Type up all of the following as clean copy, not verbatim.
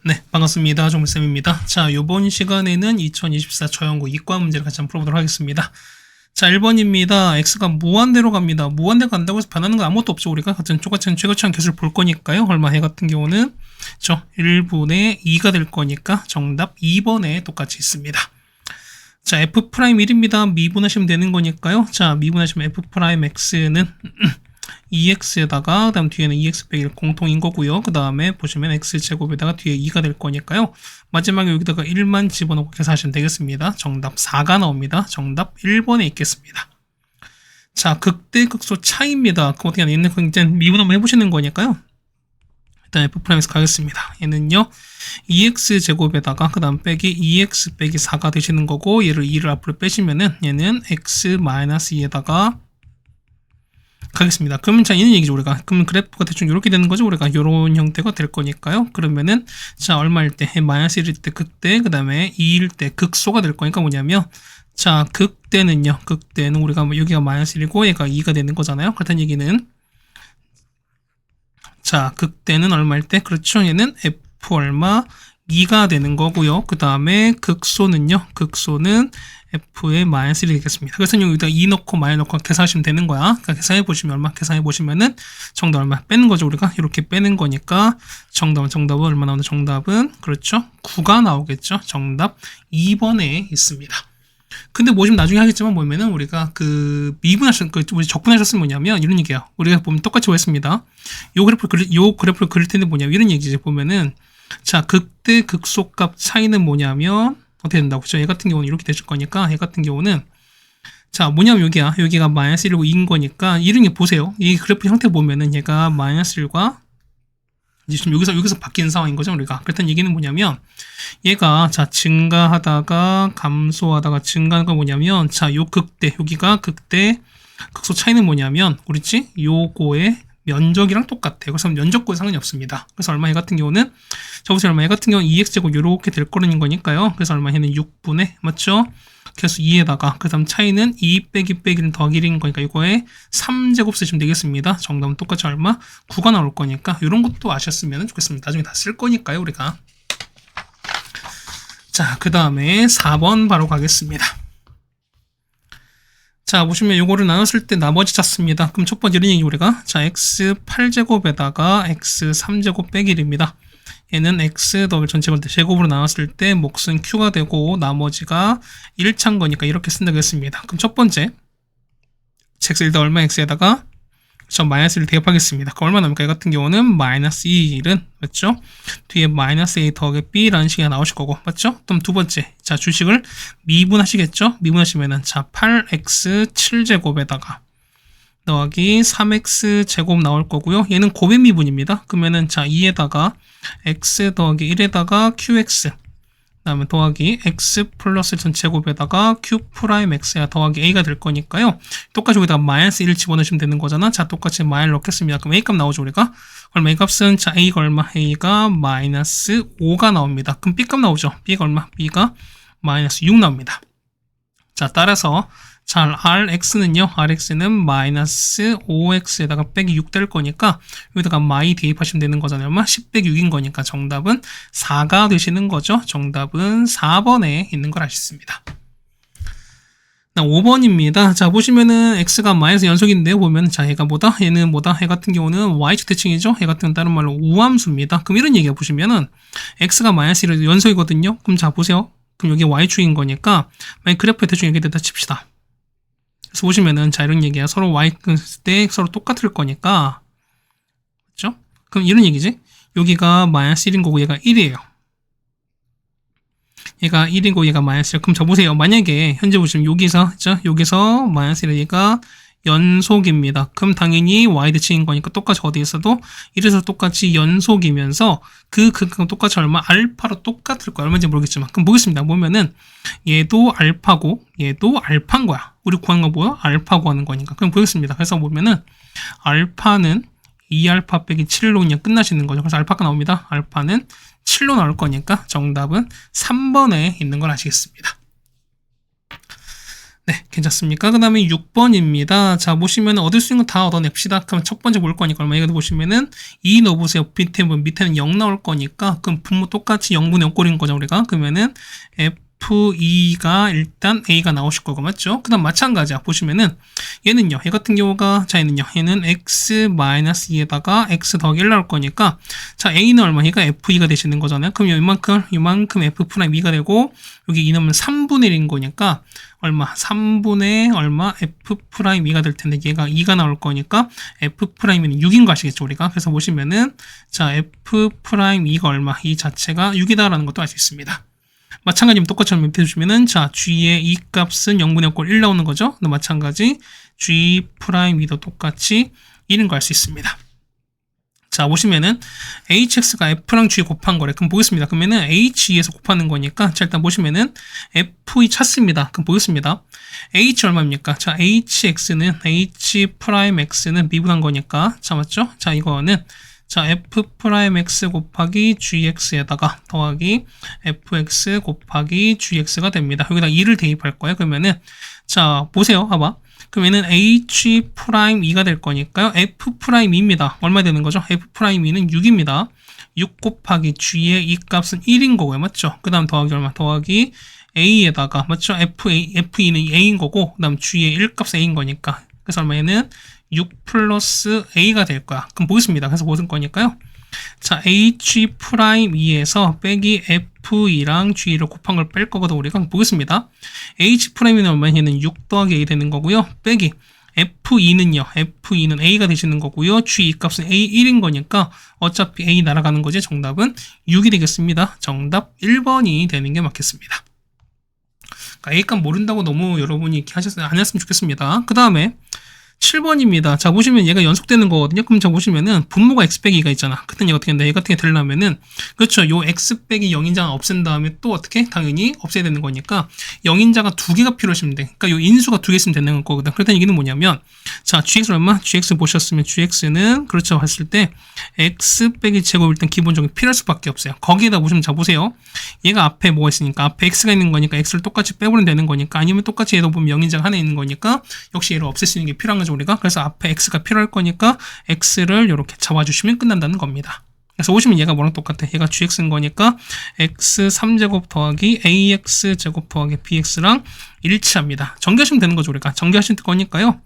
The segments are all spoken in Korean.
네, 반갑습니다. 종물쌤입니다. 자, 요번 시간에는 2024 저연고 이과 문제를 같이 한번 풀어보도록 하겠습니다. 자, 1번입니다. x가 무한대로 갑니다. 무한대로 간다고 해서 변하는 건 아무것도 없죠. 우리가 같은 똑같은 최고치한 개수를 볼 거니까요. 얼마 해 같은 경우는 1분의 2가 될 거니까 정답 2번에 똑같이 있습니다. 자, f'1입니다. 미분하시면 되는 거니까요. 자, 미분하시면 f'x는 2x에다가 그다음 뒤에는 2x 빼기 1 공통인 거고요. 그 다음에 보시면 x제곱에다가 뒤에 2가 될 거니까요. 마지막에 여기다가 1만 집어넣고 계산하시면 되겠습니다. 정답 4가 나옵니다. 정답 1번에 있겠습니다. 자, 극대극소 차이입니다. 그럼 어떻게 하냐? 얘는 미분 한번 해보시는 거니까요. 일단 f'x 가겠습니다. 얘는요 2x제곱에다가 그 다음 빼기 2x 빼기 4가 되시는 거고, 얘를 2를 앞으로 빼시면은 얘는 x-2에다가 가겠습니다. 그러면 자, 이는 얘기죠, 우리가. 그러면 그래프가 대충 이렇게 되는 거죠, 우리가. 이런 형태가 될 거니까요. 그러면은, 자, 얼마일 때? 마이너스 1일 때 극대, 그 다음에 2일 때 극소가 될 거니까 뭐냐면, 자, 극대는요, 극대는 우리가 여기가 마이너스 1이고, 얘가 2가 되는 거잖아요. 그렇다는 얘기는, 자, 극대는 얼마일 때? 그렇죠. 얘는 F 얼마? 2가 되는 거고요. 그 다음에 극소는요, 극소는 f의 마이너스 1이 되겠습니다. 그래서 여기다 2 넣고 마이너스 넣고 계산하시면 되는 거야. 그러니까 계산해 보시면 얼마? 계산해 보시면은 정답 얼마? 빼는 거죠. 우리가 이렇게 빼는 거니까 정답은 얼마 나오나? 정답은 그렇죠. 9가 나오겠죠. 정답 2번에 있습니다. 근데 뭐 좀 나중에 하겠지만 보면은 우리가 그 미분하셨, 우리 적분하셨으면 뭐냐면 이런 얘기예요. 우리가 보면 똑같이 했습니다. 요 그래프를 그릴 텐데 뭐냐면 이런 얘기지. 보면은 자, 극대 극소값 차이는 뭐냐면 어떻게 된다고? 그죠? 얘 같은 경우는 이렇게 되실 거니까, 얘 같은 경우는 자, 뭐냐면 여기가 마이너스 1이고 2인 거니까 이런 게 보세요. 이 그래프 형태 보면은 얘가 마이너스 1과 지금 여기서 바뀌는 상황인 거죠, 우리가. 그랬던 얘기는 뭐냐면 얘가 자, 증가하다가 감소하다가 증가하는 거 뭐냐면 자, 요 극대, 여기가 극대 극소 차이는 뭐냐면 그렇지? 요거의 면적이랑 똑같아요. 그래서 면적과 상관이 없습니다. 그래서 얼마 얘 같은 경우는 자, 보세요. 얼마 얘 같은 경우는 2x제곱 요렇게 될 거라는 거니까요. 그래서 얼마 얘는 6분의 맞죠? 그래서 2에다가 그 다음 차이는 2 빼기 1은 더하기 1인 거니까 이거에 3제곱 쓰시면 되겠습니다. 정답은 똑같이 얼마? 9가 나올 거니까 이런 것도 아셨으면 좋겠습니다. 나중에 다 쓸 거니까요, 우리가. 자, 그 다음에 4번 바로 가겠습니다. 자, 보시면 요거를 나눴을 때 나머지 찾습니다. 그럼 첫 번째 이런 얘기 우리가 자, x 8제곱에다가 x 3제곱 빼기 1입니다. 얘는 x 더블 전체를 제곱으로 나눴을 때 몫은 q가 되고 나머지가 1차인 거니까 이렇게 쓴다고 했습니다. 그럼 첫 번째 x 일단 얼마 x에다가 마이너스 1을 대입하겠습니다. 그럼 얼마 나옵니까? 이 같은 경우는 마이너스 1은 맞죠? 뒤에 마이너스 a 더하기 b라는 식이 나오실 거고 맞죠? 그럼 두 번째 자, 주식을 미분하시겠죠? 미분하시면은 자, 8x 7제곱에다가 더하기 3x 제곱 나올 거고요. 얘는 고배 미분입니다. 그러면은 자, 2에다가 x 더하기 1에다가 qx 그다음에 더하기 x 플러스 전체곱에다가 q 프라임 x야 더하기 a가 될 거니까요. 똑같이 여기다가 마이너스 1을 집어넣으시면 되는 거잖아. 자, 똑같이 마이너스 넣겠습니다. 그럼 a 값 나오죠, 우리가. 얼마 a 값은 자, a가 얼마? a가 마이너스 5가 나옵니다. 그럼 b 값 나오죠. b가 얼마? b가 마이너스 6 나옵니다. 자, 따라서 자, rx는 마이너스 5x에다가 빼기 6 될 거니까 여기다가 마이 대입하시면 되는 거잖아요. 얼마? 10 빼기 6인 거니까 정답은 4가 되시는 거죠. 정답은 4번에 있는 걸 아셨습니다. 5번입니다. 자, 보시면은 x가 마이너스 연속인데요. 보면 자, 얘가 뭐다? 얘는 뭐다? 얘 같은 경우는 y축 대칭이죠. 얘 같은 경우는 다른 말로 우함수입니다. 그럼 이런 얘기가 보시면은 x가 마이너스 1 연속이거든요. 그럼 자, 보세요. 그럼 여기 y축인 거니까 만약 그래프에 대충 이렇게 됐다 칩시다. 그래서 보시면은 자, 이런 얘기야. 서로 y 때 서로 똑같을 거니까 그렇죠? 그럼 이런 얘기지. 여기가 마이너스 1인 거고 얘가 1이에요. 얘가 1이고 얘가 마이너스 1. 그럼 자, 보세요. 만약에 현재 보시면 여기서 그렇죠? 여기서 마이너스 1 얘가 연속입니다. 그럼 당연히 y 대칭인 거니까 똑같이 어디에서도 1에서 똑같이 연속이면서 극과 똑같이 얼마? 알파로 똑같을 거야. 얼마인지 모르겠지만. 그럼 보겠습니다. 보면은 얘도 알파고 얘도 알파인 거야. 우리 구하는 거 뭐야? 알파 구하는 거니까. 그럼 보겠습니다. 그래서 보면은 알파는 2알파 빼기 7로 그냥 끝나시는 거죠. 그래서 알파가 나옵니다. 알파는 7로 나올 거니까 정답은 3번에 있는 걸 아시겠습니다. 네, 괜찮습니까? 그 다음에 6번입니다. 자, 보시면 얻을 수 있는 거 다 얻어냅시다. 그럼 첫 번째 볼 거니까 얼마? 이거 보시면은 2 넣어보세요. 밑에는 0 나올 거니까 그럼 분모 똑같이 0분의 5꼴인 거죠, 우리가. 그러면은 F2가 일단 A가 나오실 거고, 맞죠? 그 다음 마찬가지야. 보시면은 얘는요, 얘 같은 경우가, 자, 얘는 X-2에다가 X 더하기 1 나올 거니까, 자, A는 얼마? 얘가 F2가 되시는 거잖아요. 그럼 이만큼 F'2가 되고, 여기 2 넣으면 3분의 1인 거니까, 얼마? 3분의 얼마? F'2가 될 텐데, 얘가 2가 나올 거니까, F'는 6인 거 아시겠죠, 우리가? 그래서 보시면은, 자, F'2가 얼마? 이 자체가 6이다라는 것도 알 수 있습니다. 마찬가지로 똑같이 밑에 주시면은, 자, G의 이 값은 0분의 5꼴 1 나오는 거죠. 마찬가지, G'2도 똑같이 1인 거 알 수 있습니다. 자, 보시면은 hx가 f랑 g 곱한 거래. 그럼 보겠습니다. 그러면은 h2에서 곱하는 거니까, 자, 일단 보시면은 f2 찾습니다. 그럼 보겠습니다. h 얼마입니까? 자, hx는 미분한 거니까, 자, 맞죠? 자, 이거는, 자, f'x 곱하기 gx에다가 더하기 fx 곱하기 gx가 됩니다. 여기다 2를 대입할 거예요. 그러면은, 자, 보세요. 봐봐. 그러면은 H'2가 될 거니까요. F'2입니다. 얼마 되는 거죠? F'2는 6입니다. 6 곱하기 G의 이 값은 1인 거고요. 맞죠? 그 다음 더하기 얼마? 더하기 A에다가, 맞죠? F2는 A인 거고, 그 다음 G의 1 값은 A인 거니까. 그래서 얼마에는 6 플러스 A가 될 거야. 그럼 보겠습니다. 그래서 무슨 거니까요? 자, H'2에서 빼기 F2랑 G를 곱한 걸 뺄 거거든, 우리가. 보겠습니다. H'는 얼마냐면 6 더하기 A 되는 거고요. 빼기 F2는 A가 되시는 거고요. G 값은 A1인 거니까 어차피 A 날아가는 거지. 정답은 6이 되겠습니다. 정답 1번이 되는 게 맞겠습니다. 그러니까 A 값 모른다고 너무 여러분이 이렇게 안 했으면 좋겠습니다. 그 다음에 7번입니다. 자, 보시면 얘가 연속되는 거거든요. 그럼 자, 보시면은 분모가 x 빼기 2가 있잖아. 그때는 얘가 어떻게 된다? 얘 같은 게 되려면은, 그렇죠. 요 x 빼기 0인자는 없앤 다음에 또 어떻게? 당연히 없애야 되는 거니까 0인자가 2개가 필요하시면 돼. 그러니까 요 인수가 2개 있으면 되는 거거든. 그렇다는 얘기는 뭐냐면, 자, gx 얼마? gx 보셨으면 gx는, 그렇죠. 했을 때 x 빼기 제곱 일단 기본적으로 필요할 수밖에 없어요. 거기에다 보시면, 자, 보세요. 얘가 앞에 뭐가 있으니까, 앞에 x가 있는 거니까 x를 똑같이 빼버리면 되는 거니까, 아니면 똑같이 얘도 보면 0인자가 하나 있는 거니까 역시 얘를 없앨 수 있는 게 필요한 거죠. 우리가. 그래서 앞에 x가 필요할 거니까 x를 이렇게 잡아주시면 끝난다는 겁니다. 그래서 보시면 얘가 뭐랑 똑같아? 얘가 gx인 거니까 x 3제곱 더하기 ax 제곱 더하기 bx랑 일치합니다. 전개하시면 되는 거죠. 우리가 전개하실 거니까요.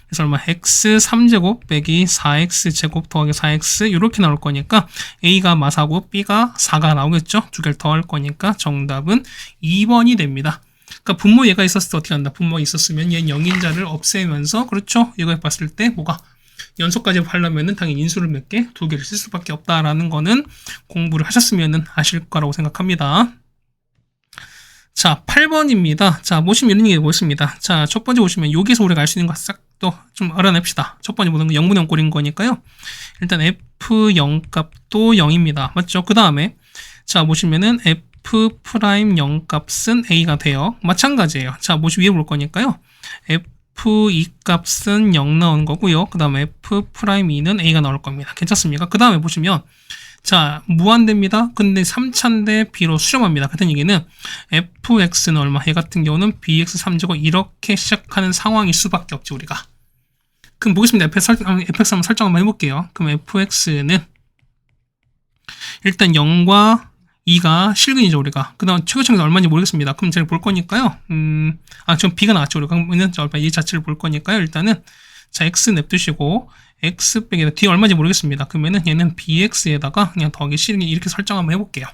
그래서 얼마? x 3제곱 빼기 4x 제곱 더하기 4x 이렇게 나올 거니까 a가 마사고 b가 4가 나오겠죠. 두 개를 더할 거니까 정답은 2번이 됩니다. 그러니까 분모 얘가 있었을 때 어떻게 한다? 분모가 있었으면 얘는 0인자를 없애면서, 그렇죠? 이거 봤을 때 뭐가 연속까지 하려면은 당연히 인수를 몇 개? 2개를 쓸 수밖에 없다라는 거는 공부를 하셨으면은 아실 거라고 생각합니다. 자, 8번입니다. 자, 보시면 이런 게 보였습니다. 자, 첫 번째 보시면 여기서 우리가 알 수 있는 거 싹 또 좀 알아냅시다. 첫 번째 보는 거 0분의 0 꼴인 거니까요. 일단 F0 값도 0입니다. 맞죠? 그 다음에 자, 보시면은 F'0 값은 A가 돼요. 마찬가지예요. 자, 위에 볼 거니까요. F2 값은 0 나오는 거고요. 그 다음에 F'2는 A가 나올 겁니다. 괜찮습니까? 그 다음에 보시면 자, 무한대입니다. 근데 3차인데 B로 수렴합니다. 같은 얘기는 fx는 얼마? 얘 같은 경우는 bx 3제곱 이렇게 시작하는 상황일 수밖에 없지, 우리가. 그럼 보겠습니다. fx 한번 설정 한번 해볼게요. 그럼 fx는 일단 0과 2가 실근이죠, 우리가. 그 다음 최고점이 얼마인지 모르겠습니다. 그럼 제가 볼 거니까요. 지금 b가 나왔죠, 우리가. 그러면 이 자체를 볼 거니까요. 일단은 자, x 냅두시고 x 빼기 뒤에 얼마인지 모르겠습니다. 그러면은 얘는 bx에다가 그냥 더하기 실근 이렇게 설정 한번 해볼게요.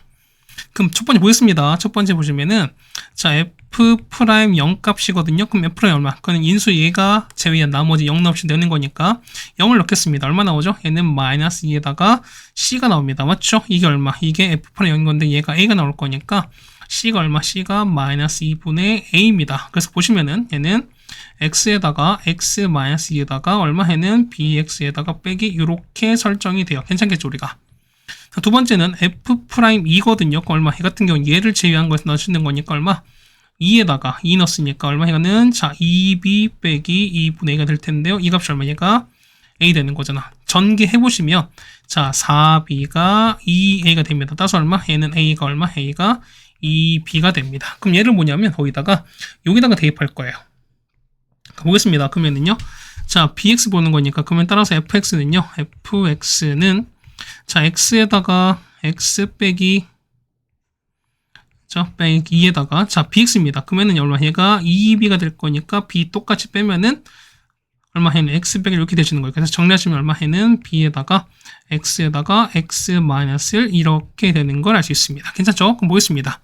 그럼 첫 번째 보겠습니다. 첫 번째 보시면은 자, f'0 값이거든요. 그럼 f' 얼마? 그거는 인수 얘가 제외한 나머지 0 없이 내는 거니까 0을 넣겠습니다. 얼마 나오죠? 얘는 마이너스 2에다가 c가 나옵니다. 맞죠? 이게 얼마? 이게 f'0인 건데 얘가 a가 나올 거니까 c가 얼마? c가 마이너스 2분의 a입니다. 그래서 보시면은 얘는 x에다가 x-2에다가 얼마? 얘는 bx에다가 빼기 이렇게 설정이 돼요. 괜찮겠죠, 우리가? 자, 두 번째는 f'2거든요. 얼마? 얘 같은 경우는 얘를 제외한 것에서 넣으시는 거니까 얼마? 2에다가 2 넣었으니까 얼마? 얘는 자, 2b 빼기 2분의 a가 될 텐데요. 이 값이 얼마? 얘가 a 되는 거잖아. 전개해보시면 자, 4b가 2a가 됩니다. 따라서 얼마? 얘는 a가 얼마? a가 2b가 됩니다. 그럼 얘를 뭐냐면 거기다가 여기다가 대입할 거예요. 보겠습니다. 그러면은요. 자, bx 보는 거니까 그러면 따라서 fx는요. fx는 자, x에다가 x 빼기 자, 빼기 2에다가 자, bx입니다. 그러면은 얼마 얘가 2b가 될 거니까 b 똑같이 빼면은 얼마 해는 x 빼기 이렇게 되시는 거예요. 그래서 정리하시면 얼마 해는 b에다가 x에다가 x 마이너스 1 이렇게 되는 걸 알 수 있습니다. 괜찮죠? 그럼 보겠습니다.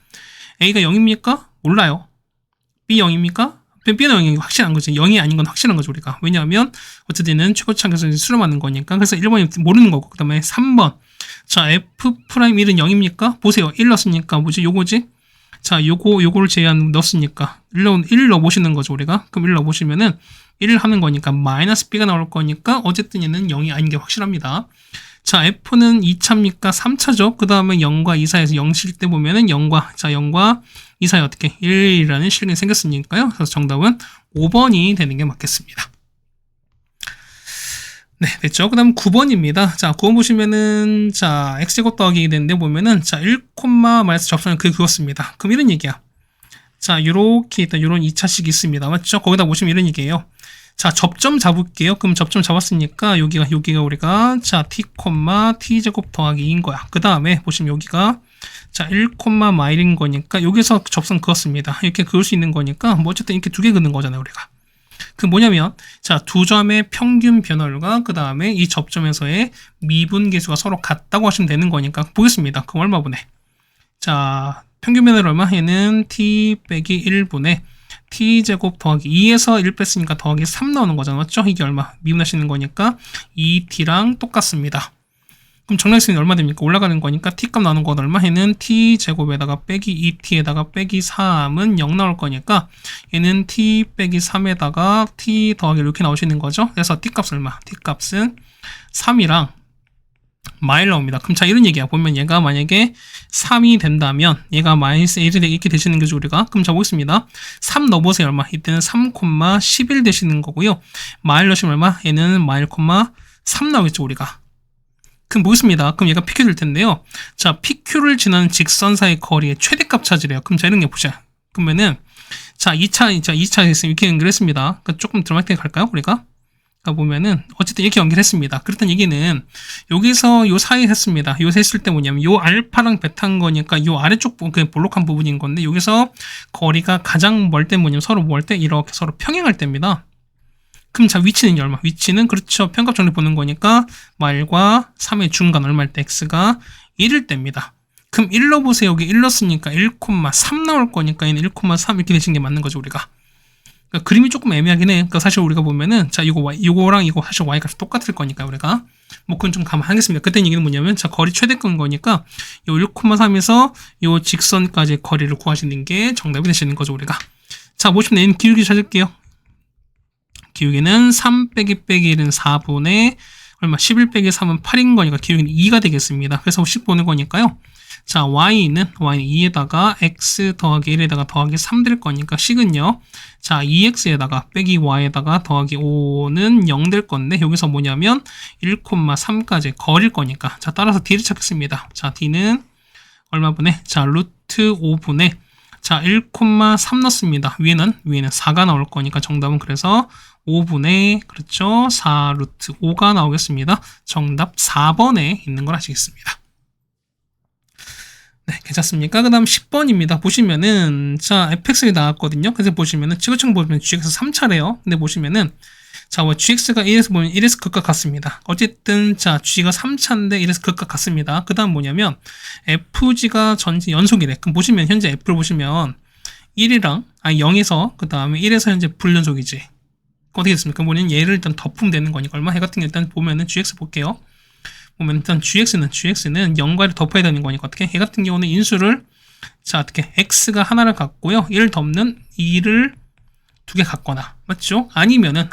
a가 0입니까? 몰라요. b 0입니까? B는 0이 확실한 거지. 0이 아닌 건 확실한 거죠, 우리가. 왜냐하면, 어쨌든 최고차에서 수렴하는 거니까. 그래서 1번이 모르는 거고, 그 다음에 3번. 자, F'1은 0입니까? 보세요. 1 넣었으니까, 뭐지? 요거지? 자, 요거를 제한 넣었으니까. 1 넣어보시는 거죠, 우리가. 그럼 1 넣어보시면은, 1 하는 거니까, 마이너스 B가 나올 거니까, 어쨌든 얘는 0이 아닌 게 확실합니다. 자, F는 2차입니까? 3차죠? 그 다음에 0과 2 사이에서 0실 때 보면은 0과 2 사이 어떻게 1이라는 실근이 생겼으니까요. 그래서 정답은 5번이 되는 게 맞겠습니다. 네, 됐죠? 그 다음 9번입니다. 자, 9번 보시면은, 자, x제곱 더하기 2 되는데 보면은, 자, 1, 마이너스 접선을 그었습니다. 그럼 이런 얘기야. 자, 요렇게 일단 요런 2차식이 있습니다. 맞죠? 거기다 보시면 이런 얘기예요. 자, 접점 잡을게요. 그럼 접점 잡았으니까 여기가 우리가 자, t제곱 더하기 2인 거야. 그 다음에 보시면 여기가 자, 1, 마일인 거니까 여기서 접선 그었습니다. 이렇게 그을 수 있는 거니까 뭐 어쨌든 이렇게 두 개 그는 거잖아요, 우리가. 그 뭐냐면 자, 두 점의 평균 변화율과 그 다음에 이 접점에서의 미분계수가 서로 같다고 하시면 되는 거니까 보겠습니다. 그럼 얼마분의 자, 평균 변화율 얼마 해는 t 빼기 1분의 t제곱 더하기 2에서 1 뺐으니까 더하기 3 나오는 거잖아. 맞죠? 이게 얼마? 미분하시는 거니까 2t랑 똑같습니다. 그럼 정량수는 얼마 됩니까? 올라가는 거니까 t값 나오는 건 얼마 해는 t제곱에다가 빼기 2t에다가 빼기 3은 0 나올 거니까 얘는 t 빼기 3에다가 t 더하기 이렇게 나오시는 거죠. 그래서 t값은 얼마? t값은 3이랑 마일 나옵니다. 그럼 자, 이런 얘기야. 보면 얘가 만약에 3이 된다면 얘가 마이너스 1이 이렇게 되시는 거죠, 우리가. 그럼 자, 보겠습니다. 3 넣어보세요. 얼마? 이때는 3,11 되시는 거고요. 마일 넣으시면 얼마? 얘는 마일, 3 나오겠죠, 우리가. 그럼 보겠습니다. 그럼 얘가 PQ 될 텐데요. 자, PQ를 지나는 직선사의 거리의 최대값 찾으래요. 그럼 자, 이런 게 보자. 그러면은 자, 2차 있으면 이렇게 연결했습니다. 그러니까 조금 드라마틱하게 갈까요, 우리가? 보면은 어쨌든 이렇게 연결했습니다. 그랬던 얘기는 여기서 요 사이 했습니다. 요 했을 때 뭐냐면 요 알파랑 베타인 거니까 요 아래쪽 그 볼록한 부분인 건데 여기서 거리가 가장 멀 때 뭐냐면 서로 멀 때 이렇게 서로 평행할 때입니다. 그럼 자, 위치는 얼마? 위치는 그렇죠. 편값 정리 보는 거니까 마일과 3의 중간 얼마일 때 x가 1일 때입니다. 그럼 1 넣어보세요. 여기 1 넣었으니까 1,3 나올 거니까 얘는 1,3 이렇게 되신 게 맞는 거죠, 우리가. 그러니까 그림이 조금 애매하긴 해. 그러니까 사실 우리가 보면은 자, 이거랑 이거 사실 y 값이 똑같을 거니까 우리가 뭐 그건 좀 감안하겠습니다. 그때 얘기는 뭐냐면 자, 거리 최대값인 거니까 요 1,3에서 요 직선까지 거리를 구하시는 게 정답이 되시는 거죠, 우리가. 자, 보시면 얘는 기울기 찾을게요. 기울기는 3 빼기 1은 4분의 얼마 11 빼기 3은 8인 거니까 기울기는 2가 되겠습니다. 그래서 10 보는 거니까요. 자, y는 2에다가 x 더하기 1에다가 더하기 3 될 거니까 식은요. 자, 2x에다가 빼기 y에다가 더하기 5는 0 될 건데 여기서 뭐냐면 1,3까지 거릴 거니까 자, 따라서 d를 찾겠습니다. 자, d는 얼마분의 자, 루트 5분의 자, 1,3 넣습니다. 위에는 4가 나올 거니까 정답은 그래서 5분의 그렇죠. 4 루트 5가 나오겠습니다. 정답 4번에 있는 걸 아시겠습니다. 네, 괜찮습니까? 그 다음 10번입니다. 보시면은, 자, fx가 나왔거든요. 그래서 보시면은, 지구청 보시면 gx 3차래요. 근데 보시면은, 자, gx가 1에서 보면 1에서 극과 같습니다. 어쨌든, 자, g가 3차인데 1에서 극과 같습니다. 그 다음 뭐냐면, fg가 전체 연속이래. 그럼 보시면, 현재 f를 보시면, 1이랑, 0에서, 그 다음에 1에서 현재 불연속이지. 어떻게 됐습니까? 뭐냐면, 얘를 일단 덮으면 되는 거니까, 얼마 해 같은 게 일단 보면은, gx 볼게요. 보면 일단 gx는 0과를 덮어야 되는 거니까 어떻게? 얘 같은 경우는 인수를 자, 어떻게? x가 하나를 갖고요. 1을 덮는 2를 2개 갖거나 맞죠? 아니면은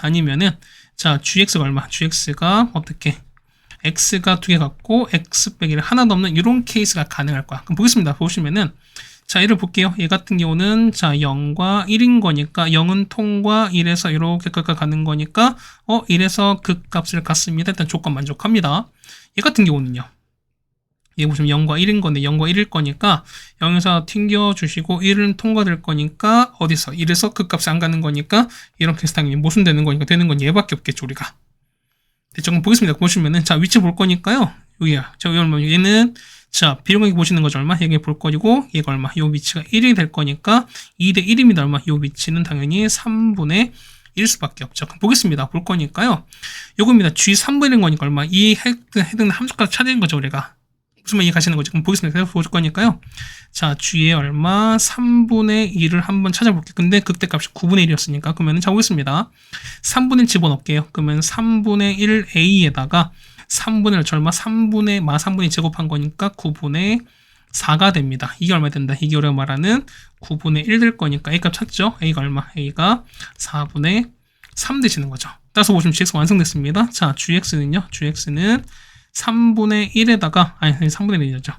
자, gx가 얼마? gx가 어떻게? x가 2개 갖고 x 빼기를 하나 덮는 이런 케이스가 가능할 거야. 그럼 보겠습니다. 보시면은 자, 얘를 볼게요. 얘 같은 경우는 자, 0과 1인 거니까 0은 통과 1에서 이렇게 극과 가는 거니까 1에서 극값을 갖습니다. 일단 조건 만족합니다. 얘 같은 경우는요. 이게 보시면 0과 1인 건데 0과 1일 거니까 0에서 튕겨주시고 1은 통과될 거니까 어디서 1에서 그 값이 안 가는 거니까 이렇게 해서 당연히 모순되는 거니까 되는 건 얘밖에 없겠죠 우리가. 조금 보겠습니다. 보시면은 자 위치 볼 거니까요. 여기야. 자 얘는 자 비룡하게 보시는 거죠 얼마? 얘가 볼 거고 얘가 얼마? 요 위치가 1이 될 거니까 2대 1입니다. 얼마? 요 위치는 당연히 3분의 1 수밖에 없죠. 그럼 보겠습니다. 볼 거니까요. 요겁니다. G 3분의 1인 거니까 얼마? 이 해당 함수값 찾는 거죠 우리가. 무슨 말 이해가시는 거죠? 그럼 보겠습니다. 그래서 보실 거니까요. 자, G에 얼마? 3분의 1을 한번 찾아볼게요. 근데 그때 값이 9분의 1이었으니까. 그러면 자, 보겠습니다. 3분의 1 집어넣을게요. 그러면 3분의 1 A에다가 3분의 1 얼마? 3분의 1 제곱한 거니까 9분의 4가 됩니다. 이게 얼마 된다? 이게 우리가 말하는 9분의 1 될 거니까 A 값 찾죠? A가 얼마? A가 4분의 3 되시는 거죠. 따라서 보시면 GX 완성됐습니다. 자, GX는요? GX는 3분의 1에다가, 아니, 3분의 1이죠.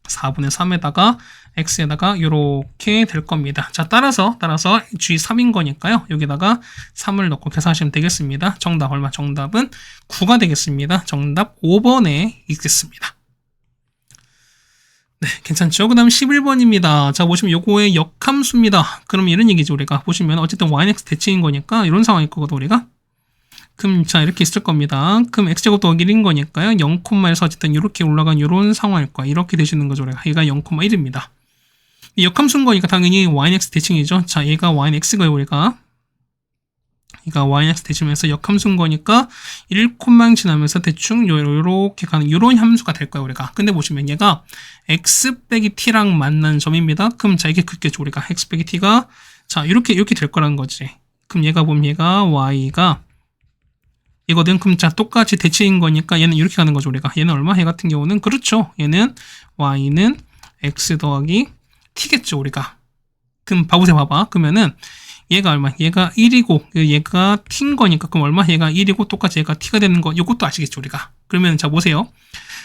4분의 3에다가, x에다가, 이렇게 될 겁니다. 자, 따라서, G3인 거니까요. 여기다가 3을 넣고 계산하시면 되겠습니다. 정답 얼마? 정답은 9가 되겠습니다. 정답 5번에 있겠습니다. 네, 괜찮죠? 그 다음 11번입니다. 자, 보시면 요거의 역함수입니다. 그럼 이런 얘기죠, 우리가. 보시면 어쨌든 yx 대칭인 거니까 이런 상황일 거거든, 우리가. 그럼 자 이렇게 있을 겁니다. 그럼 x제곱 더하기 1인 거니까요. 0,1에서 어쨌든 이렇게 올라간 이런 상황일 거야. 이렇게 되시는 거죠. 얘가 0,1입니다. 역함수인 거니까 당연히 yx 대칭이죠. 자 얘가 yx고요. 우리가 얘가 yx 대칭에서 역함수인 거니까 1콤마 지나면서 대충 요렇게 가는 요런 함수가 될 거예요. 우리가. 근데 보시면 얘가 x 빼기 t랑 만난 점입니다. 그럼 자 이게 그겠죠. 우리가 x 빼기 t가 자 이렇게 될 거라는 거지. 그럼 얘가 보면 얘가 y가 이거든. 그럼 자 똑같이 대칭인 거니까 얘는 이렇게 가는 거죠. 우리가 얘는 얼마? 얘 같은 경우는 그렇죠. 얘는 y는 x 더하기 t겠죠. 우리가. 그럼 봐보세요. 봐봐. 그러면은 얘가 얼마? 얘가 1이고 얘가 t인 거니까 그럼 얼마? 얘가 1이고 똑같이 얘가 t가 되는 거 이것도 아시겠죠. 우리가. 그러면 자 보세요.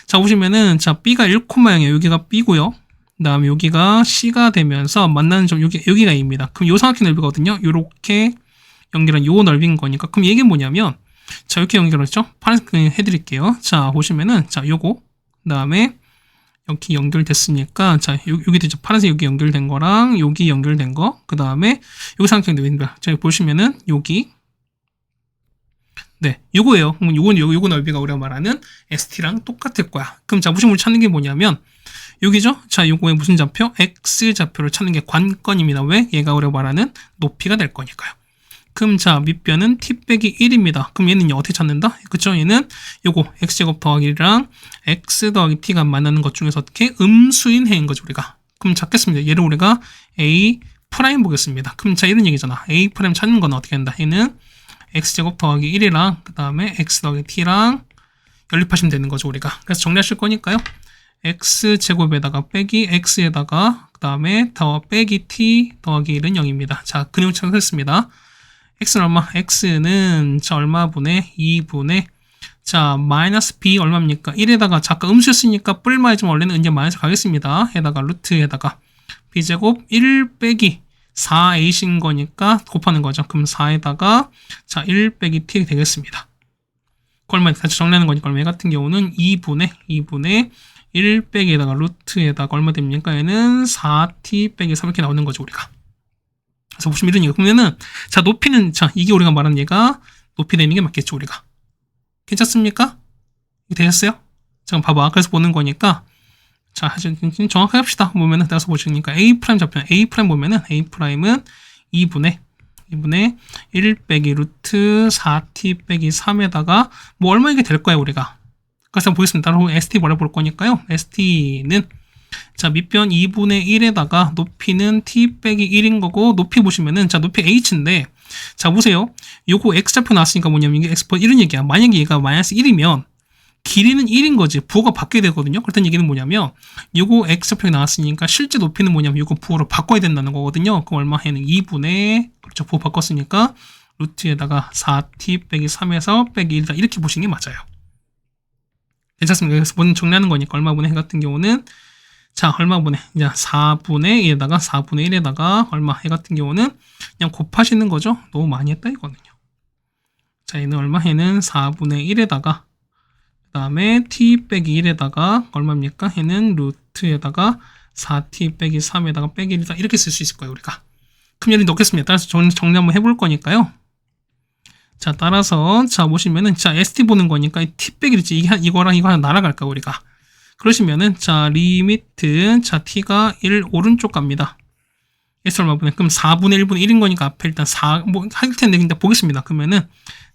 자 보시면은 자 b가 1,0이에요. 여기가 b고요. 그 다음에 여기가 c가 되면서 만나는 점 여기가 a입니다. 그럼 요 삼각형 넓이거든요. 요렇게 연결한 요 넓이인 거니까 그럼 이게 뭐냐면 자 이렇게 연결했죠? 파란색 해드릴게요. 자 보시면은 자 요거 그 다음에 여기 연결됐으니까 자 여기 되죠? 파란색 여기 연결된 거랑 여기 연결된 거 그 다음에 여기 삼각형 넓이입니다. 자 보시면은 여기 네 요거예요. 요거 넓이가 우리가 말하는 ST랑 똑같을 거야. 그럼 자 보시면 우리 찾는 게 뭐냐면 여기죠? 자 요거의 무슨 좌표? X 좌표를 찾는 게 관건입니다. 왜? 얘가 우리가 말하는 높이가 될 거니까요. 그럼 자 밑변은 t 빼기 1입니다. 그럼 얘는 어떻게 찾는다? 그쵸? 얘는 요거 x제곱 더하기 1이랑 x 더하기 t가 만나는 것 중에서 어떻게 음수인 해인 거죠 우리가. 그럼 찾겠습니다. 얘를 우리가 a 프라임 보겠습니다. 그럼 자 이런 얘기잖아. a 프라임 찾는 건 어떻게 한다? 얘는 x제곱 더하기 1이랑 그 다음에 x 더하기 t랑 연립하시면 되는 거죠 우리가. 그래서 정리하실 거니까요. x제곱에다가 빼기 x에다가 그 다음에 더 빼기 t 더하기 1은 0입니다. 자 그림을 찾겠습니다. x는 얼마? x는 자 얼마분의 2분의 자 마이너스 b 얼마입니까? 1에다가 잠깐 음수였으니까 뿔마이좀 원래는 이제 마이너스 가겠습니다. 에다가 루트에다가 b제곱 1 빼기 4a인 거니까 곱하는 거죠. 그럼 4에다가 자 1 빼기 t 되겠습니다. 그 얼마 같이 정리하는 거니까 얼마 같은 경우는 2분의 1 빼기에다가 루트에다가 얼마 됩니까? 얘는 4t 빼기 3 이렇게 나오는 거죠 우리가. 그래서 보시면 이런 얘기. 그러면은, 자, 높이는, 자, 이게 우리가 말하는 얘가 높이 되는 게 맞겠죠, 우리가. 괜찮습니까? 되셨어요? 잠깐 봐봐. 그래서 보는 거니까, 자, 정확하게 합시다. 보면은, 따라서 보시니까 A 프라임 잡히면, A 프라임 보면은, A 프라임은 2분의 1 빼기 루트 4t 빼기 3에다가, 뭐, 얼마 이게 될 거예요, 우리가. 그래서 한번 보겠습니다. 따로 ST 뭐라 볼 거니까요. ST는, 자 밑변 2분의 1에다가 높이는 t 빼기 1인 거고 높이 보시면은 자 높이 h인데 자 보세요 요거 x좌표 나왔으니까 뭐냐면 이게 x 이런 얘기야. 만약에 얘가 마이너스 1이면 길이는 1인 거지 부호가 바뀌어야 되거든요. 그렇다는 얘기는 뭐냐면 요거 x좌표가 나왔으니까 실제 높이는 뭐냐면 요거 부호로 바꿔야 된다는 거거든요. 그럼 얼마 해는 2분의 그렇죠 부호 바꿨으니까 루트에다가 4t 빼기 3에서 빼기 1이다 이렇게 보시는 게 맞아요. 괜찮습니다. 그래서 먼저 정리하는 거니까 얼마분의 해 같은 경우는 자, 얼마분의, 이제 4분의 1에다가 4분의 1에다가 얼마, 해 같은 경우는 그냥 곱하시는 거죠. 너무 많이 했다, 이거는요. 자, 얘는 얼마, 해는 4분의 1에다가, 그 다음에 t 빼기 1에다가 얼마입니까? 얘는 루트에다가 4t 빼기 3에다가 빼기 1이다. 이렇게 쓸 수 있을 거예요, 우리가. 그럼 얘를 넣겠습니다. 따라서 정리 한번 해볼 거니까요. 자, 따라서, 자, 보시면은, 자, ST 보는 거니까, 이 t 빼기 1이지. 이거랑 이거 하나 날아갈까, 우리가. 그러시면은, 자, 리미트, 자, t가 1 오른쪽 갑니다. S 얼마분의, 그럼 4분의 1분의 1인 거니까 앞에 일단 할 텐데, 근데 보겠습니다. 그러면은,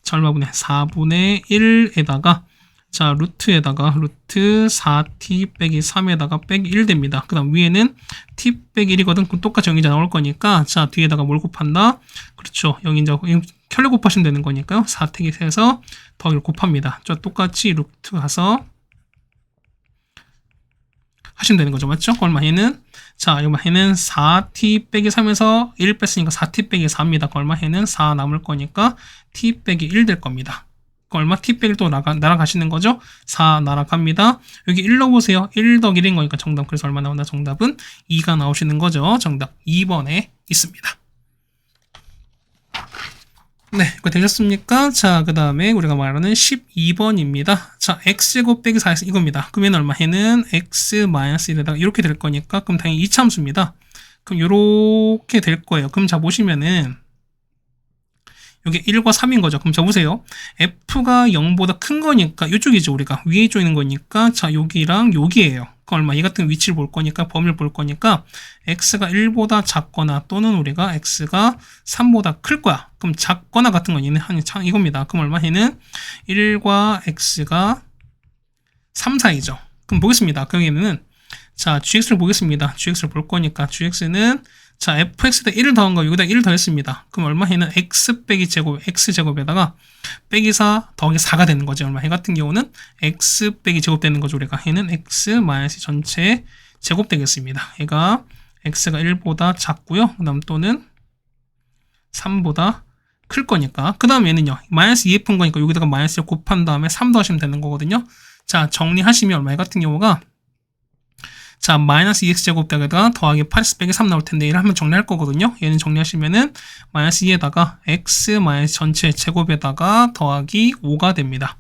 자, 얼마분의 4분의 1에다가, 자, 루트에다가, 루트 4t 빼기 3에다가 빼기 1 됩니다. 그 다음 위에는 t 빼기 1이거든. 그럼 똑같이 0이자 나올 거니까, 자, 뒤에다가 뭘 곱한다? 그렇죠. 0이자, 켤레 곱하시면 되는 거니까요. 4택이 세서 더하기를 곱합니다. 저 똑같이 루트 가서 하시면 되는 거죠. 맞죠? 얼마 해는? 자, 얼마 해는 4t 빼기 3에서 1 뺐으니까 4t 빼기 4입니다. 얼마 해는 4 남을 거니까 t 빼기 1 될 겁니다. 얼마 t 빼기 또 날아가시는 거죠? 4 날아갑니다. 여기 1 넣어보세요. 1 더하기 1인 거니까 정답. 그래서 얼마 나온다? 정답은 2가 나오시는 거죠. 정답 2번에 있습니다. 네, 이거 되셨습니까? 자, 그 다음에 우리가 말하는 12번입니다. 자, x제곱 빼기 4x 이겁니다. 그러면 얼마 해는 x-1에다가 이렇게 될 거니까 그럼 당연히 이차함수입니다. 그럼 이렇게 될 거예요. 그럼 자 보시면은 여기 1과 3인 거죠. 그럼 자 보세요. f가 0보다 큰 거니까 이쪽이죠. 우리가 위에 쪽 있는 거니까 자 여기랑 여기예요. 그럼 얼마 이 같은 위치를 볼 거니까 범위를 볼 거니까 x가 1보다 작거나 또는 우리가 x가 3보다 클 거야. 그럼 작거나 같은 건 얘는 한 이겁니다. 그럼 얼마 얘는 1과 x가 3 사이죠. 그럼 보겠습니다. 그러면은 자 gx를 보겠습니다. gx를 볼 거니까 gx는 자, fx에다 1을 더한 거 여기다 1을 더했습니다. 그럼 얼마 해는 x 빼기 제곱, x제곱에다가 빼기 4 더하기 4가 되는 거죠. 얼마 해 같은 경우는 x 빼기 제곱 되는 거죠. 우리가 해는 x 마이너스 전체 제곱 되겠습니다. 얘가 x가 1보다 작고요. 그 다음 또는 3보다 클 거니까. 그 다음 얘는요. 마이너스 2f인 거니까 여기다가 마이너스를 곱한 다음에 3 더하시면 되는 거거든요. 자, 정리하시면 얼마 해 같은 경우가 자, 마이너스 2x제곱에다가 더하기 8x 빼기 3 나올 텐데 이를 한번 정리할 거거든요. 얘는 정리하시면은 마이너스 2에다가 x 마이너스 전체 제곱에다가 더하기 5가 됩니다.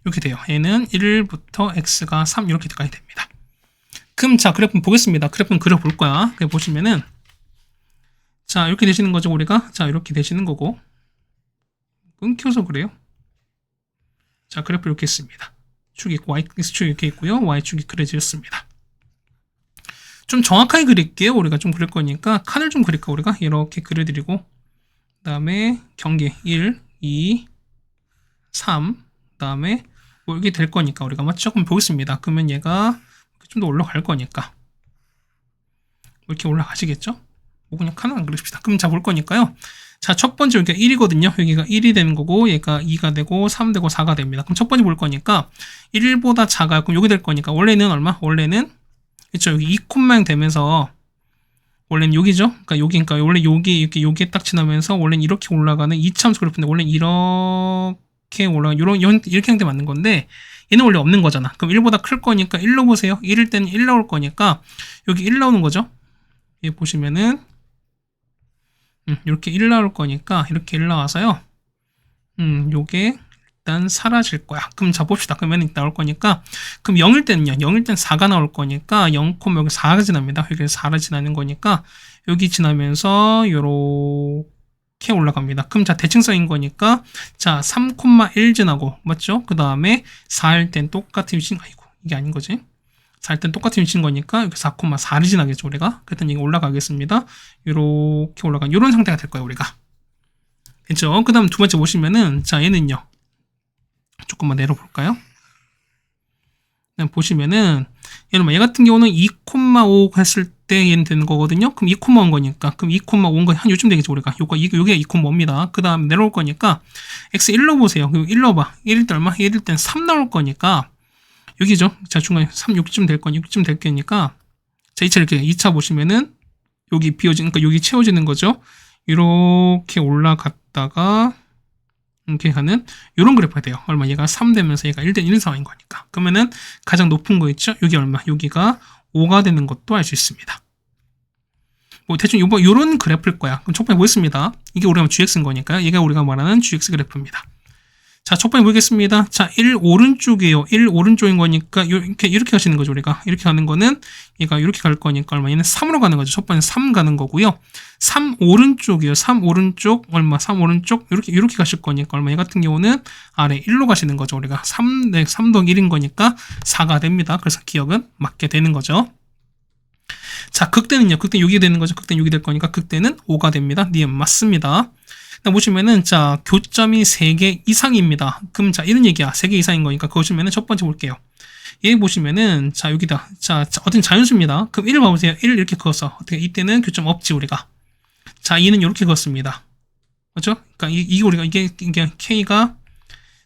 이렇게 돼요. 얘는 1부터 x가 3 이렇게까지 됩니다. 그럼 자, 그래프 보겠습니다. 그래프는 그려볼 거야. 그래 보시면은 자, 이렇게 되시는 거죠, 우리가. 자, 이렇게 되시는 거고. 끊겨서 그래요. 자, 그래프 이렇게 있습니다. 축이 있고 y축이 이렇게 있고요. y축이 그려지셨습니다. 좀 정확하게 그릴게요. 우리가 좀 그릴 거니까 칸을 좀 그릴까 우리가 이렇게 그려드리고 그 다음에 경계 1, 2, 3 그 다음에 뭐 이렇게 될 거니까 우리가 맞죠? 그럼 보겠습니다. 그러면 얘가 좀 더 올라갈 거니까 이렇게 올라가시겠죠? 뭐 그냥 칸을 안 그립시다. 그럼 자 볼 거니까요. 자, 첫 번째 여기가 1이거든요. 여기가 1이 되는 거고 얘가 2가 되고 3 되고 4가 됩니다. 그럼 첫 번째 볼 거니까 1보다 작아요. 그럼 여기 될 거니까 원래는 얼마? 원래는 그렇죠. 여기 2콤마형 되면서 원래는 여기죠. 그러니까 원래 여기 이렇게 여기에 딱 지나면서 원래는 이렇게 올라가는 2차함수 그래프인데 원래는 이렇게 올라가는 이렇게 형태 맞는 건데 얘는 원래 없는 거잖아. 그럼 1보다 클 거니까 1 넣어보세요. 1일 때는 1 나올 거니까 여기 1 나오는 거죠. 여기 보시면은 이렇게 1 나올 거니까 이렇게 1 나와서요. 요게 일단 사라질 거야. 그럼 자 봅시다. 그러면 나올 거니까 그럼 0일 때는요. 0일 때는 4가 나올 거니까 0, 여기 4가 지납니다. 여기 4가 지나는 거니까 여기 지나면서 요렇게 올라갑니다. 그럼 자 대칭성인 거니까 자 3,1 지나고 맞죠? 그 다음에 4일 땐 똑같은 위치는 아이고 이게 아닌 거지. 4일 땐 똑같은 위치인 거니까 여기 4,4를 지나겠죠 우리가. 그랬더니 이게 올라가겠습니다. 요렇게 올라간 요런 상태가 될 거예요 우리가. 됐죠? 그 다음 두 번째 보시면은 자 얘는요. 조금만 내려볼까요? 보시면은 얘는 얘 같은 경우는 2,5 했을 때 얘는 되는 거거든요. 그럼 2,5인 거니까 그럼 2,5인 거 한 요쯤 되겠죠 우리가. 요게 2,5입니다. 그 다음 내려올 거니까 x 1 넣어보세요. 그럼 1 넣어봐. 1일 때 얼마? 1일 땐 3 나올 거니까 여기죠. 자 중간에 3, 6쯤 될 거니까 6쯤 될 거니까 자 2차 이렇게 2차 보시면은 여기 비워지는 그러니까 여기 채워지는 거죠. 이렇게 올라갔다가 이렇게 하는 이런 그래프가 돼요. 얼마 얘가 3 되면서 얘가 1대 1 상황인 거니까. 그러면은 가장 높은 거 있죠? 여기 얼마? 여기가 5가 되는 것도 알 수 있습니다. 뭐 대충 요런 그래프일 거야. 그럼 첫 번째 보겠습니다. 이게 우리가 gx인 거니까요. 얘가 우리가 말하는 gx 그래프입니다. 자, 첫 번째 보겠습니다. 자, 1 오른쪽이에요. 1 오른쪽인 거니까 이렇게 가시는 거죠, 우리가. 이렇게 가는 거는 얘가 이렇게 갈 거니까 얼마? 얘는 3으로 가는 거죠. 첫 번째 3 가는 거고요. 3 오른쪽이에요. 3 오른쪽 얼마? 3 오른쪽 이렇게 가실 거니까 얼마? 얘 같은 경우는 아래 1로 가시는 거죠. 우리가 3 더하기 1인 거니까 4가 됩니다. 그래서 기억은 맞게 되는 거죠. 자, 극대는요. 극대 6이 되는 거죠. 극대 6이 될 거니까 극대는 5가 됩니다. 니은 맞습니다. 보시면은, 자, 교점이 3개 이상입니다. 그럼, 자, 이런 얘기야. 3개 이상인 거니까, 그거 보시면은 첫 번째 볼게요. 얘 보시면은, 자, 여기다. 자, 어떤 자연수입니다. 그럼 1을 봐보세요. 1을 이렇게 그었어. 어떻게, 이때는 교점 없지, 우리가. 자, 2는 이렇게 그었습니다. 그렇죠? 그러니까, 이게 K가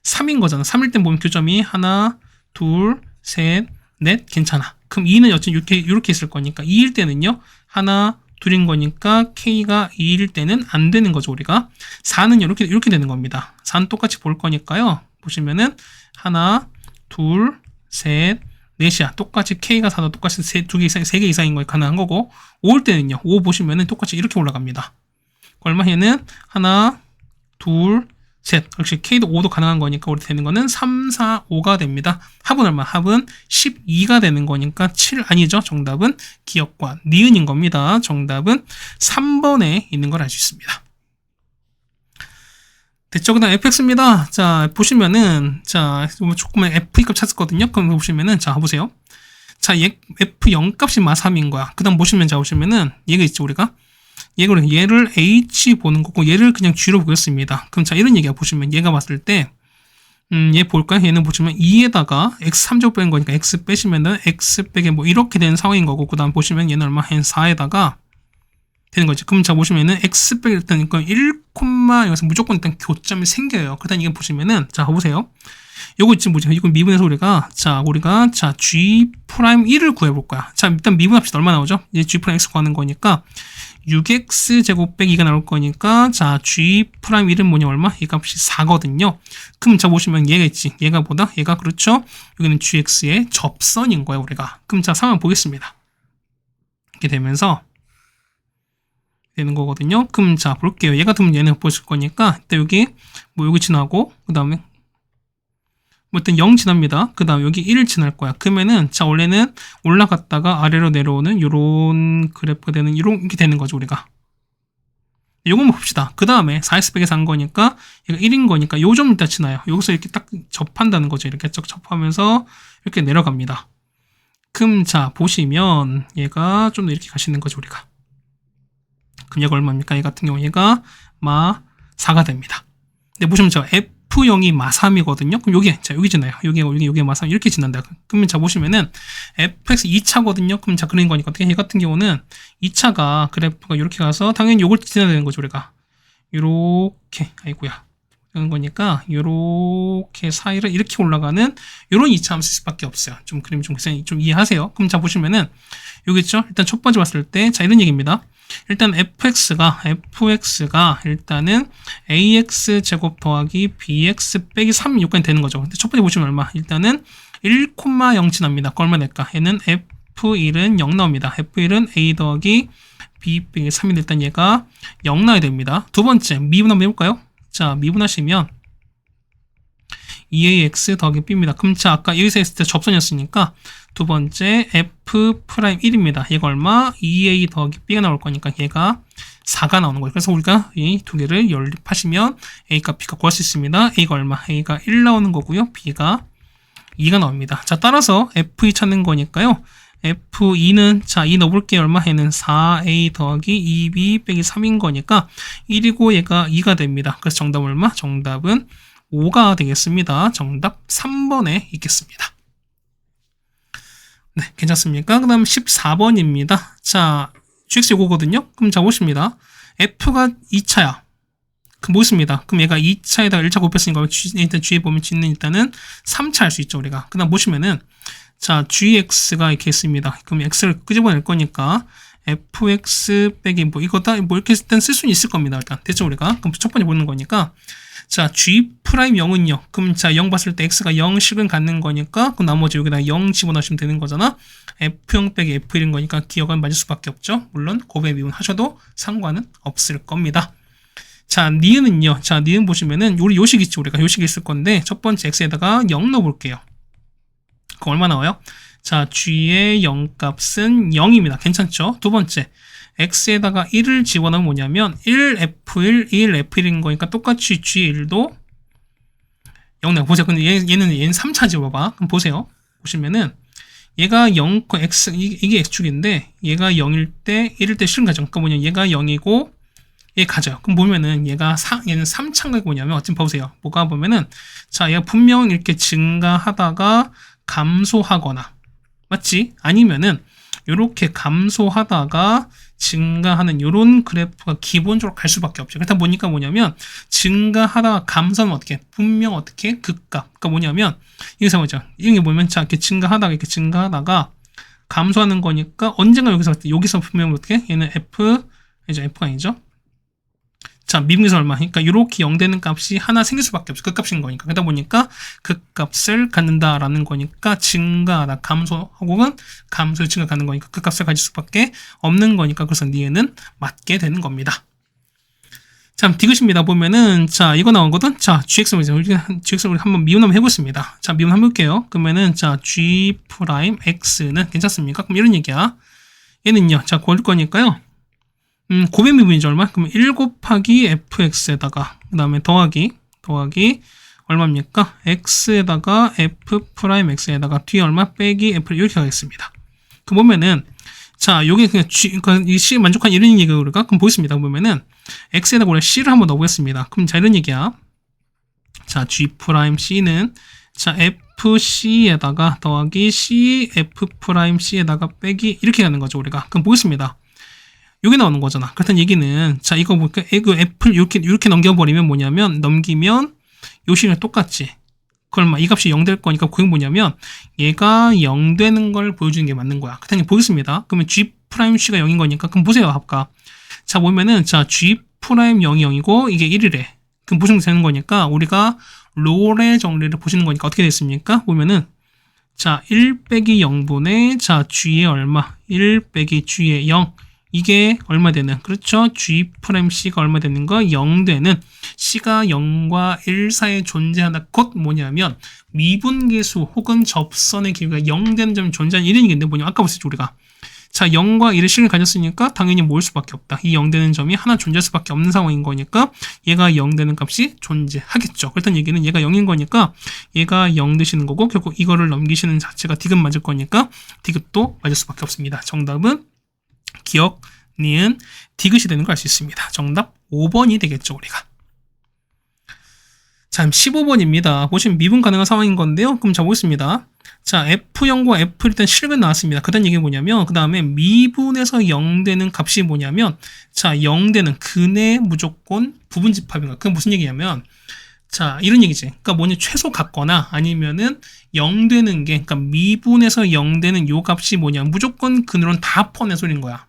3인 거잖아. 3일 땐 보면 교점이 하나, 둘, 셋, 넷, 괜찮아. 그럼 2는 여튼 이렇게 있을 거니까, 2일 때는요, 하나, 둘인 거니까 K가 2일 때는 안 되는 거죠, 우리가. 4는 이렇게 되는 겁니다. 4는 똑같이 볼 거니까요. 보시면은 하나, 둘, 셋, 넷이야. 똑같이 K가 4도 똑같이 2개 이상, 3개 이상인 거에 가능한 거고, 5일 때는요. 5 보시면은 똑같이 이렇게 올라갑니다. 얼마 얘는 하나, 둘, 셋. 역시 K도 5도 가능한 거니까 우리 되는 거는 3, 4, 5가 됩니다. 합은 얼마? 합은 12가 되는 거니까 7 아니죠. 정답은 기역과 니은인 겁니다. 정답은 3번에 있는 걸 알 수 있습니다. 됐죠? 그 다음 fx입니다. 자, 보시면은, 자, 조금만 f 값 찾았거든요. 그럼 보시면은, 자, 보세요. 자, f0 값이 마3인 거야. 그 다음 보시면, 자, 보시면은, 얘가 있죠, 우리가. 얘를 h 보는 거고 얘를 그냥 g로 보겠습니다. 그럼 자 이런 얘기야. 보시면 얘가 봤을 때 얘 볼까요? 얘는 보시면 2에다가 x 3제곱 빼는 거니까 x 빼시면은 x 빼게 뭐 이렇게 되는 상황인 거고 그 다음 보시면 얘는 얼마? 4에다가 되는 거지. 그럼 자 보시면은 x 빼기 일단 1, 여기서 무조건 일단 교점이 생겨요. 그다음 이게 보시면은 자 보세요. 요거 있지 뭐지? 이거 미분해서 우리가 g 프라임 1을 구해볼 거야. 자 일단 미분합시다. 얼마 나오죠? 이제 g 프라임 x 구하는 거니까 6x 제곱 빼기 2가 나올 거니까 자 g 프라임 1은 뭐냐 얼마? 이 값이 4거든요. 그럼 자 보시면 얘가 있지. 얘가 그렇죠? 여기는 gx의 접선인 거예요 우리가. 그럼 자 상황 보겠습니다. 이렇게 되면서 되는 거거든요. 그럼 자 볼게요. 얘 같으면 얘는 보실 거니까 일단 여기 여기 지나고 그 다음에 일단 0 지납니다. 그 다음 여기 1을 지날 거야. 그러면은 자 원래는 올라갔다가 아래로 내려오는 요런 그래프가 되는 이렇게 되는 거죠 우리가. 요거만 봅시다. 그 다음에 4x 빼기 4인 거니까 얘가 1인 거니까 요 점 일단 지나요. 여기서 이렇게 딱 접한다는 거죠. 이렇게 쭉 접하면서 이렇게 내려갑니다. 그럼 자 보시면 얘가 좀 더 이렇게 가시는 거죠 우리가. 그럼 얘가 얼마입니까? 얘 같은 경우 얘가 마 4가 됩니다. 근데 보시면 저 F0이 마3이거든요. 그럼 여기 지나요. 여기 마3 이렇게 지난다. 그러면 자 보시면은 fx 2차거든요. 그럼 자 그런 거니까 어떻게 얘 같은 경우는 2차가 그래프가 이렇게 가서 당연히 요걸 지나야 되는 거죠 우리가. 요렇게 아이고야. 그런 거니까 요렇게 사이를 이렇게 올라가는 요런 2차 함수 쓸 수밖에 없어요. 좀 그림 좀 이해하세요. 그럼 자 보시면은 여기 있죠. 일단 첫 번째 봤을 때 자 이런 얘기입니다. 일단 fx가 일단은 ax 제곱 더하기 bx 빼기 3 여기까지 되는 거죠. 근데 첫 번째 보시면 얼마? 일단은 1,0 지납니다. 얼마 낼까? 얘는 f1은 0 나옵니다. f1은 a 더하기 b 빼기 3인데 일단 얘가 0 나와야 됩니다. 두 번째 미분 한번 해볼까요? 자 미분하시면 2ax 더하기 b입니다. 그럼 자 아까 여기서 했을 때 접선이었으니까 두 번째 f 프라임 1입니다. 얘가 얼마? 2a 더하기 b가 나올 거니까 얘가 4가 나오는 거예요. 그래서 우리가 이 두 개를 연립하시면 a가 b가 구할 수 있습니다. a가 얼마? a가 1 나오는 거고요. b가 2가 나옵니다. 자 따라서 f2 찾는 거니까요. f2는 자 2 넣어볼게요. 얼마? 얘는 4a 더하기 2b 빼기 3인 거니까 1이고 얘가 2가 됩니다. 그래서 정답은 얼마? 정답은 5가 되겠습니다. 정답 3번에 있겠습니다. 네, 괜찮습니까? 그 다음 14번입니다. 자, gx 요거거든요? 그럼 자, 보십니다. f가 2차야. 그럼 뭐 있습니다? 그럼 얘가 2차에다가 1차 곱했으니까 일단 g에 보면 g는 일단은 3차 할 수 있죠, 우리가. 그 다음 보시면은 자, gx가 이렇게 있습니다. 그럼 x를 끄집어낼 거니까 fx 빼기 이거다 이렇게 일단 쓸 수는 있을 겁니다. 일단 됐죠, 우리가? 그럼 첫 번째 보는 거니까 자, g 프라임 0은요. 그럼 자, 0 봤을 때 x가 0씩은 갖는 거니까 그 나머지 여기다 0 집어넣으시면 되는 거잖아. f0 빼기 f1인 거니까 기억은 맞을 수밖에 없죠. 물론 곱에 미분 하셔도 상관은 없을 겁니다. 자, 니은은요. 자, 니은 보시면은 우리 요식 있죠. 우리가 요식이 있을 건데 첫 번째 x에다가 0 넣어볼게요. 그거 얼마 나와요? 자, g의 0값은 0입니다. 괜찮죠? 두 번째 x에다가 1을 집어넣으면 뭐냐면 1f1, 1f1인 거니까 똑같이 g1도 0 나와. 보세요. 근데 얘는 3차지 봐봐. 그럼 보세요. 보시면은 얘가 0, x, 이게 x축인데 얘가 0일 때 1일 때 실은 가죠. 그러니까 뭐냐 얘가 0이고 얘 가져요. 그럼 보면은 얘는 3차가 뭐냐면 어쨌든 보세요. 뭐가 보면은 자 얘가 분명 이렇게 증가하다가 감소하거나 맞지? 아니면은 이렇게 감소하다가 증가하는 이런 그래프가 기본적으로 갈 수밖에 없죠. 그렇다 보니까 뭐냐면 증가하다가 감소하면 어떻게? 분명 어떻게? 극값. 그러니까 뭐냐면 여기서 뭐죠? 이게 보면 자 이렇게 증가하다가 이렇게 증가하다가 감소하는 거니까 언젠가 여기서 분명 어떻게? 얘는 F가 아니죠? 자, 미분계수 얼마? 그러니까 이렇게 0 되는 값이 하나 생길 수밖에 없어. 그 값인 거니까. 그러다 보니까 그 값을 갖는다라는 거니까 증가하다, 감소 혹은 감소의 증가 갖는 거니까 그 값을 가질 수밖에 없는 거니까 그래서 니은은 맞게 되는 겁니다. 자, 디귿입니다. 보면은 자 이거 나오거든. 자, gx를 우리 한번 미분 한번 해보겠습니다. 자, 미분 한번 해볼게요. 그러면은 자 g 프라임 x는 괜찮습니까? 그럼 이런 얘기야. 얘는요. 자, 고를 거니까요. 고배 미분이죠. 얼마? 그러면 1 곱하기 fx에다가 그 다음에 더하기 얼마입니까? x에다가 f 프라임 x에다가 뒤에 얼마 빼기 f 이렇게 하겠습니다. 그 보면은 자 여기 그냥 그러니까 이 c 만족한 이런 얘기가 우리가 그럼 보겠습니다. 보면은 x에다가 원래 c를 한번 넣어보겠습니다. 그럼 자 이런 얘기야. 자 g 프라임 c는 자 fc에다가 더하기 c f 프라임 c에다가 빼기 이렇게 가는 거죠. 우리가 그럼 보겠습니다. 여기 나오는 거잖아. 그렇다는 얘기는 자 이거 보니까 그 f를 이렇게 넘겨버리면 뭐냐면 넘기면 요 식이랑 똑같지. 그럼 이 값이 0 될 거니까 그게 뭐냐면 얘가 0 되는 걸 보여주는 게 맞는 거야. 그렇다니 보겠습니다. 그러면 g 프라임 c가 0인 거니까 그럼 보세요. 합과. 자 보면은 자 g 프라임 0이 0이고 이게 1이래. 그럼 보시면 되는 거니까 우리가 롤의 정리를 보시는 거니까 어떻게 됐습니까? 보면은 자 1 빼기 0분의 자 g의 얼마? 1 빼기 g의 0. 이게 얼마 되는? 그렇죠? g 프라임 c가 얼마 되는 거? 0 되는 c가 0과 1 사이에 존재하는 곧 뭐냐면 미분계수 혹은 접선의 길이가 0 되는 점이 존재하는 이런 얘기인데 뭐냐? 아까 봤었죠 우리가. 자 0과 1의 식을 가졌으니까 당연히 모일 수밖에 없다. 이 0 되는 점이 하나 존재할 수밖에 없는 상황인 거니까 얘가 0 되는 값이 존재하겠죠. 그렇다는 얘기는 얘가 0인 거니까 얘가 0 되시는 거고 결국 이거를 넘기시는 자체가 디귿 맞을 거니까 디귿도 맞을 수밖에 없습니다. 정답은 기억, 니은, 디귿이 되는 걸 알 수 있습니다. 정답 5번이 되겠죠, 우리가. 자, 15번입니다. 보시면 미분 가능한 상황인 건데요. 그럼 자, 보겠습니다. 자, F0과 F1 일단 실근 나왔습니다. 그 다음 얘기 뭐냐면, 그 다음에 미분에서 0 되는 값이 뭐냐면, 자, 0 되는 근의 무조건 부분집합인가. 그게 무슨 얘기냐면, 자, 이런 얘기지. 그러니까 뭐냐, 최소 같거나 아니면은 0 되는 게, 그러니까 미분에서 0 되는 요 값이 뭐냐, 무조건 근으로는 다 포함된 소리인 거야.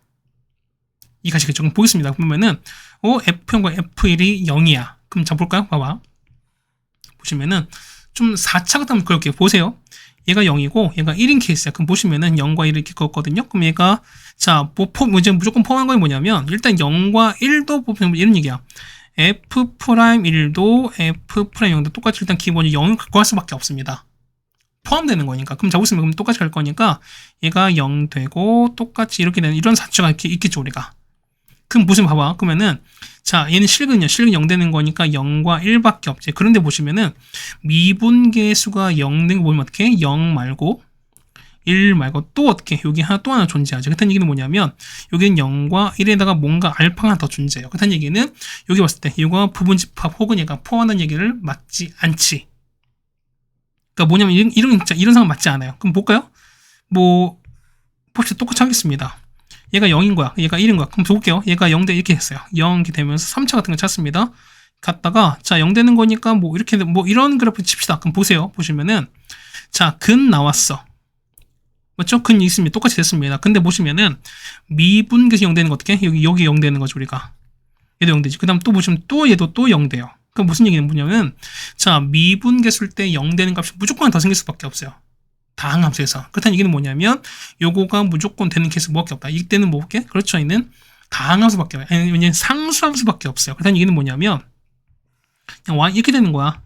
이 가시겠죠. 그럼 보겠습니다. 보면은, F0과 F1이 0이야. 그럼 자, 볼까요? 봐봐. 보시면은, 좀 4차 같은 거 그럴게요. 보세요. 얘가 0이고, 얘가 1인 케이스야. 그럼 보시면은 0과 1을 이렇게 그었거든요. 그럼 얘가, 자, 이제 무조건 포함한 건 뭐냐면, 일단 0과 1도 보면 이런 얘기야. F'1도 F'0도 똑같이 일단 기본이 0을 갖고 할 수밖에 없습니다. 포함되는 거니까. 그럼 자, 보시면 그럼 똑같이 갈 거니까 얘가 0 되고 똑같이 이렇게 되는 이런 사치가 이렇게 있겠죠, 우리가. 그럼 보시면 봐봐. 그러면은 자, 얘는 실근 0 되는 거니까 0과 1밖에 없지. 그런데 보시면은 미분계수가 0 된 거 보면 어떻게? 0 말고 1 말고 또 어떻게? 여기 또 하나 존재하죠. 그렇다는 얘기는 뭐냐면 여기는 0과 1에다가 뭔가 알파가 하나 더 존재해요. 그렇다는 얘기는 여기 봤을 때 이거 부분집합 혹은 얘가 포함하는 얘기를 맞지 않지. 그러니까 뭐냐면 이런 상황 맞지 않아요. 그럼 볼까요? 뭐 봅시다. 똑같이 하겠습니다. 얘가 0인 거야. 얘가 1인 거야. 그럼 볼게요. 얘가 0대 이렇게 했어요. 0 이렇게 되면서 3차 같은 거 찾습니다. 갔다가 자 0 되는 거니까 뭐 이렇게 뭐 이런 그래프 칩시다. 그럼 보세요. 보시면은 자 근 나왔어. 맞죠? 근 있습니다. 똑같이 됐습니다. 근데 보시면은 미분계수 0 되는 거 어떻게? 여기 0 되는 거죠, 우리가. 얘도 0 되지. 그 다음 또 보시면 또 얘도 또 0 돼요. 그럼 무슨 얘기는 뭐냐면 자 미분계수일 때 0 되는 값이 무조건 더 생길 수밖에 없어요. 다항 함수에서. 그렇다는 얘기는 뭐냐면 요거가 무조건 되는 케이스 뭐밖에 없다. 이때는 뭐밖에? 그렇죠. 얘는 다항함수밖에 없어요. 왜냐면 상수함수밖에 없어요. 그래서 얘는 뭐냐면 그냥 y 이렇게 되는 거야.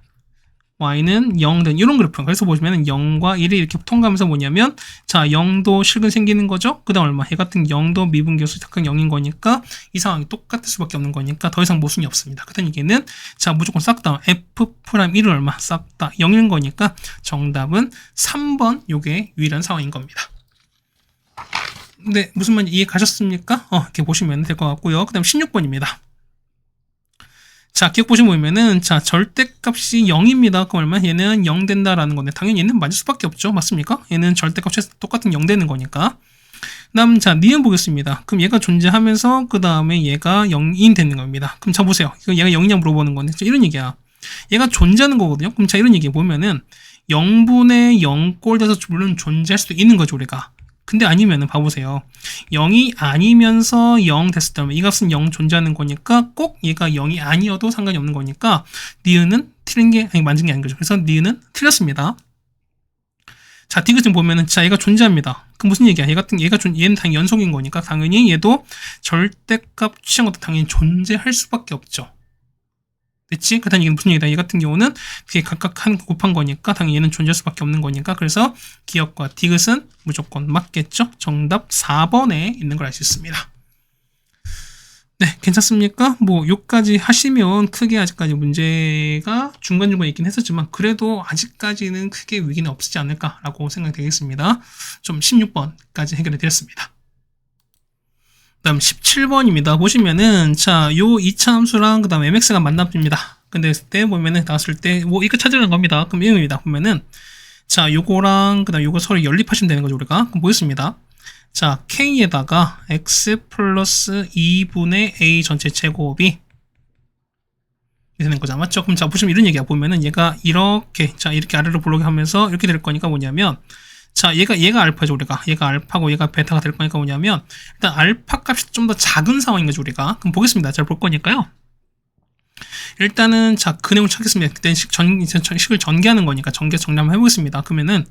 y는 0 된 이런 그래프. 그래서 보시면 0과 1이 이렇게 통과하면서 뭐냐면 자 0도 실근 생기는 거죠. 그 다음 얼마? 얘 같은 0도 미분계수 각각 0인 거니까 이 상황이 똑같을 수밖에 없는 거니까 더 이상 모순이 없습니다. 그다음 얘는 자 무조건 싹 다 f'1은 얼마? 싹 다 0인 거니까 정답은 3번 요게 유일한 상황인 겁니다. 네, 무슨 말인지 이해 가셨습니까? 이렇게 보시면 될 것 같고요. 그 다음 16번입니다. 자, 기억 보시면은, 자, 절대값이 0입니다. 그럼 얼마? 얘는 0 된다라는 건데, 당연히 얘는 맞을 수밖에 없죠. 맞습니까? 얘는 절대값이 똑같은 0 되는 거니까. 그 다음, 자, 니은 보겠습니다. 그럼 얘가 존재하면서, 그 다음에 얘가 0인 되는 겁니다. 그럼 자, 보세요. 얘가 0이냐 물어보는 건데, 이런 얘기야. 얘가 존재하는 거거든요. 그럼 자, 이런 얘기 보면은, 0분의 0꼴 돼서 물론 존재할 수도 있는 거죠, 우리가. 근데 아니면은 봐보세요. 0이 아니면서 0 됐을 때 이 값은 0 존재하는 거니까 꼭 얘가 0이 아니어도 상관이 없는 거니까 니은은 틀린 게 아니 맞은 게 아닌 거죠. 그래서 니은은 틀렸습니다. 자, 디귿은 보면은 자 얘가 존재합니다. 그 무슨 얘기야? 얘는 당연히 연속인 거니까 당연히 얘도 절대값 취한 것도 당연히 존재할 수밖에 없죠. 됐지? 그다음 이게 무슨 얘기다? 얘 같은 경우는 그게 각각 한 곱한 거니까 당연히 얘는 존재할 수밖에 없는 거니까 그래서 기억과 디귿은 무조건 맞겠죠? 정답 4번에 있는 걸 알 수 있습니다. 네, 괜찮습니까? 뭐 요까지 하시면 크게 아직까지 문제가 중간중간 있긴 했었지만 그래도 아직까지는 크게 위기는 없지 않을까라고 생각되겠습니다. 좀 16번까지 해결해 드렸습니다. 다음 17번입니다. 보시면은 자, 요 2차 함수랑 그 다음 mx가 만납니다. 근데 그때 보면은 나왔을 때 뭐 이거 찾으라는 겁니다. 그럼 이겁니다. 보면은 자, 요거랑 그 다음 요거 서로 연립하시면 되는 거죠, 우리가. 그럼 보겠습니다. 자, k에다가 x 플러스 2분의 a 전체 제곱이 되는 거죠. 맞죠? 그럼 자, 보시면 이런 얘기야. 보면은 얘가 이렇게 자, 이렇게 아래로 볼록이 하면서 이렇게 될 거니까 뭐냐면 자, 얘가 알파죠, 우리가. 얘가 알파고 얘가 베타가 될 거니까 뭐냐면, 일단 알파 값이 좀 더 작은 상황인 거죠, 우리가. 그럼 보겠습니다. 잘 볼 거니까요. 일단은, 자, 그 내용 찾겠습니다. 그때 식을 전개하는 거니까 정리 한번 해보겠습니다. 그러면은,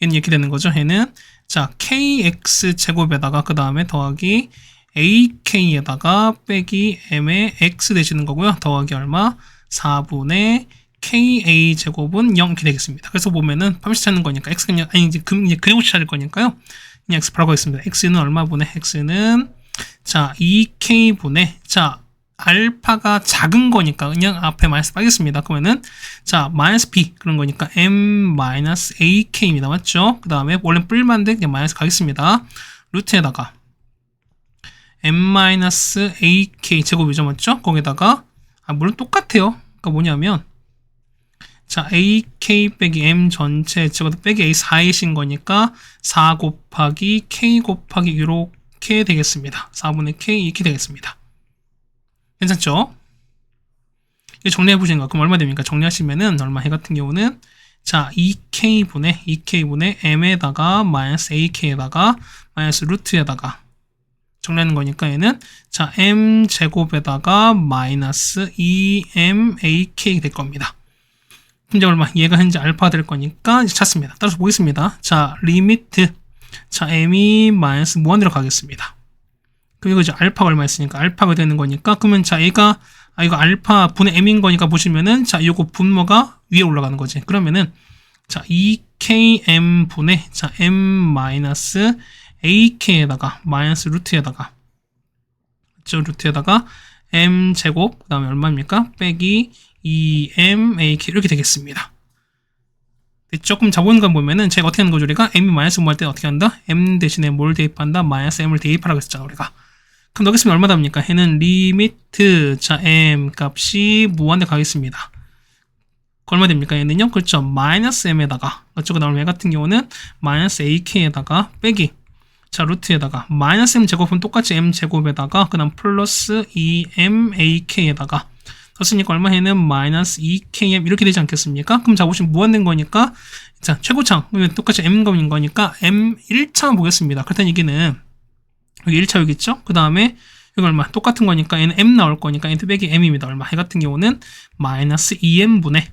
얘는 이렇게 되는 거죠. 얘는, 자, kx 제곱에다가 그 다음에 더하기 ak에다가 빼기 m의 x 되시는 거고요. 더하기 얼마? 4분의 ka 제곱은 0 이렇게 되겠습니다. 그래서 보면은 파멸시 찾는 거니까 x가 그냥 아니 이제 그래고치 찾을 거니까요. 그냥 x 바라고 하겠습니다. x는 얼마 분의 x는 자 2k 분의 자 알파가 작은 거니까 그냥 앞에 마이너스 빠겠습니다. 그러면은 자 마이너스 b 그런 거니까 m 마이너스 ak입니다. 맞죠? 그 다음에 원래 뿔만데 그냥 마이너스 가겠습니다. 루트에다가 m 마이너스 ak 제곱이죠, 맞죠? 거기다가 물론 똑같아요. 그러니까 뭐냐면 자, AK 빼기 M 전체 제곱 빼기 A 4이신 거니까 4 곱하기 K 곱하기 이렇게 되겠습니다. 4분의 K 이렇게 되겠습니다. 괜찮죠? 이거 정리해 보시는 거. 그럼 얼마 됩니까? 정리하시면은 얼마 해 같은 경우는 자, 2K분의 M에다가 마이너스 AK에다가 마이너스 루트에다가 정리하는 거니까 얘는 자, M 제곱에다가 마이너스 2MAK 될 겁니다. 현재 얼마? 얘가 현재 알파 될 거니까 이제 찾습니다. 따라서 보겠습니다. 자, 리미트. 자, m이 마이너스 무한대로 가겠습니다. 그리고 이제 알파가 얼마 있으니까 알파가 되는 거니까 그러면 자, 얘가 이거 알파 분의 m인 거니까 보시면은 자, 요거 분모가 위에 올라가는 거지. 그러면은 자, 2km 분의 자, m 마이너스 ak에다가 마이너스 루트에다가 저 루트에다가 m 제곱 그다음에 얼마입니까? 빼기 2MAK 이렇게 되겠습니다. 됐죠? 그럼 자본감 보면은 제가 어떻게 하는 거죠? 우리가 M이 마이너스 뭐 할 때 어떻게 한다? M 대신에 뭘 대입한다? 마이너스 M을 대입하라고 했잖아, 우리가. 그럼 넣겠으면 얼마 답니까? 얘는 리미트 자 M 값이 무한대 가겠습니다. 얼마 됩니까? 얘는요? 그렇죠. 마이너스 M에다가 그렇죠? 그 다음에 얘 같은 경우는 마이너스 AK에다가 빼기 자 루트에다가 마이너스 M 제곱은 똑같이 M 제곱에다가 그 다음 플러스 2MAK에다가 썼으니까 얼마 해는 마이너스 2km 이렇게 되지 않겠습니까? 그럼 자 보시면 무한된 거니까 자 최고창 똑같이 m값인 거니까 m 1차만 보겠습니다. 그렇다는 얘기는 여기 1차 여기 있죠? 그 다음에 여기 얼마 똑같은 거니까 얘는 m 나올 거니까 n 빼기 m입니다. 얼마 해 같은 경우는 마이너스 2m분의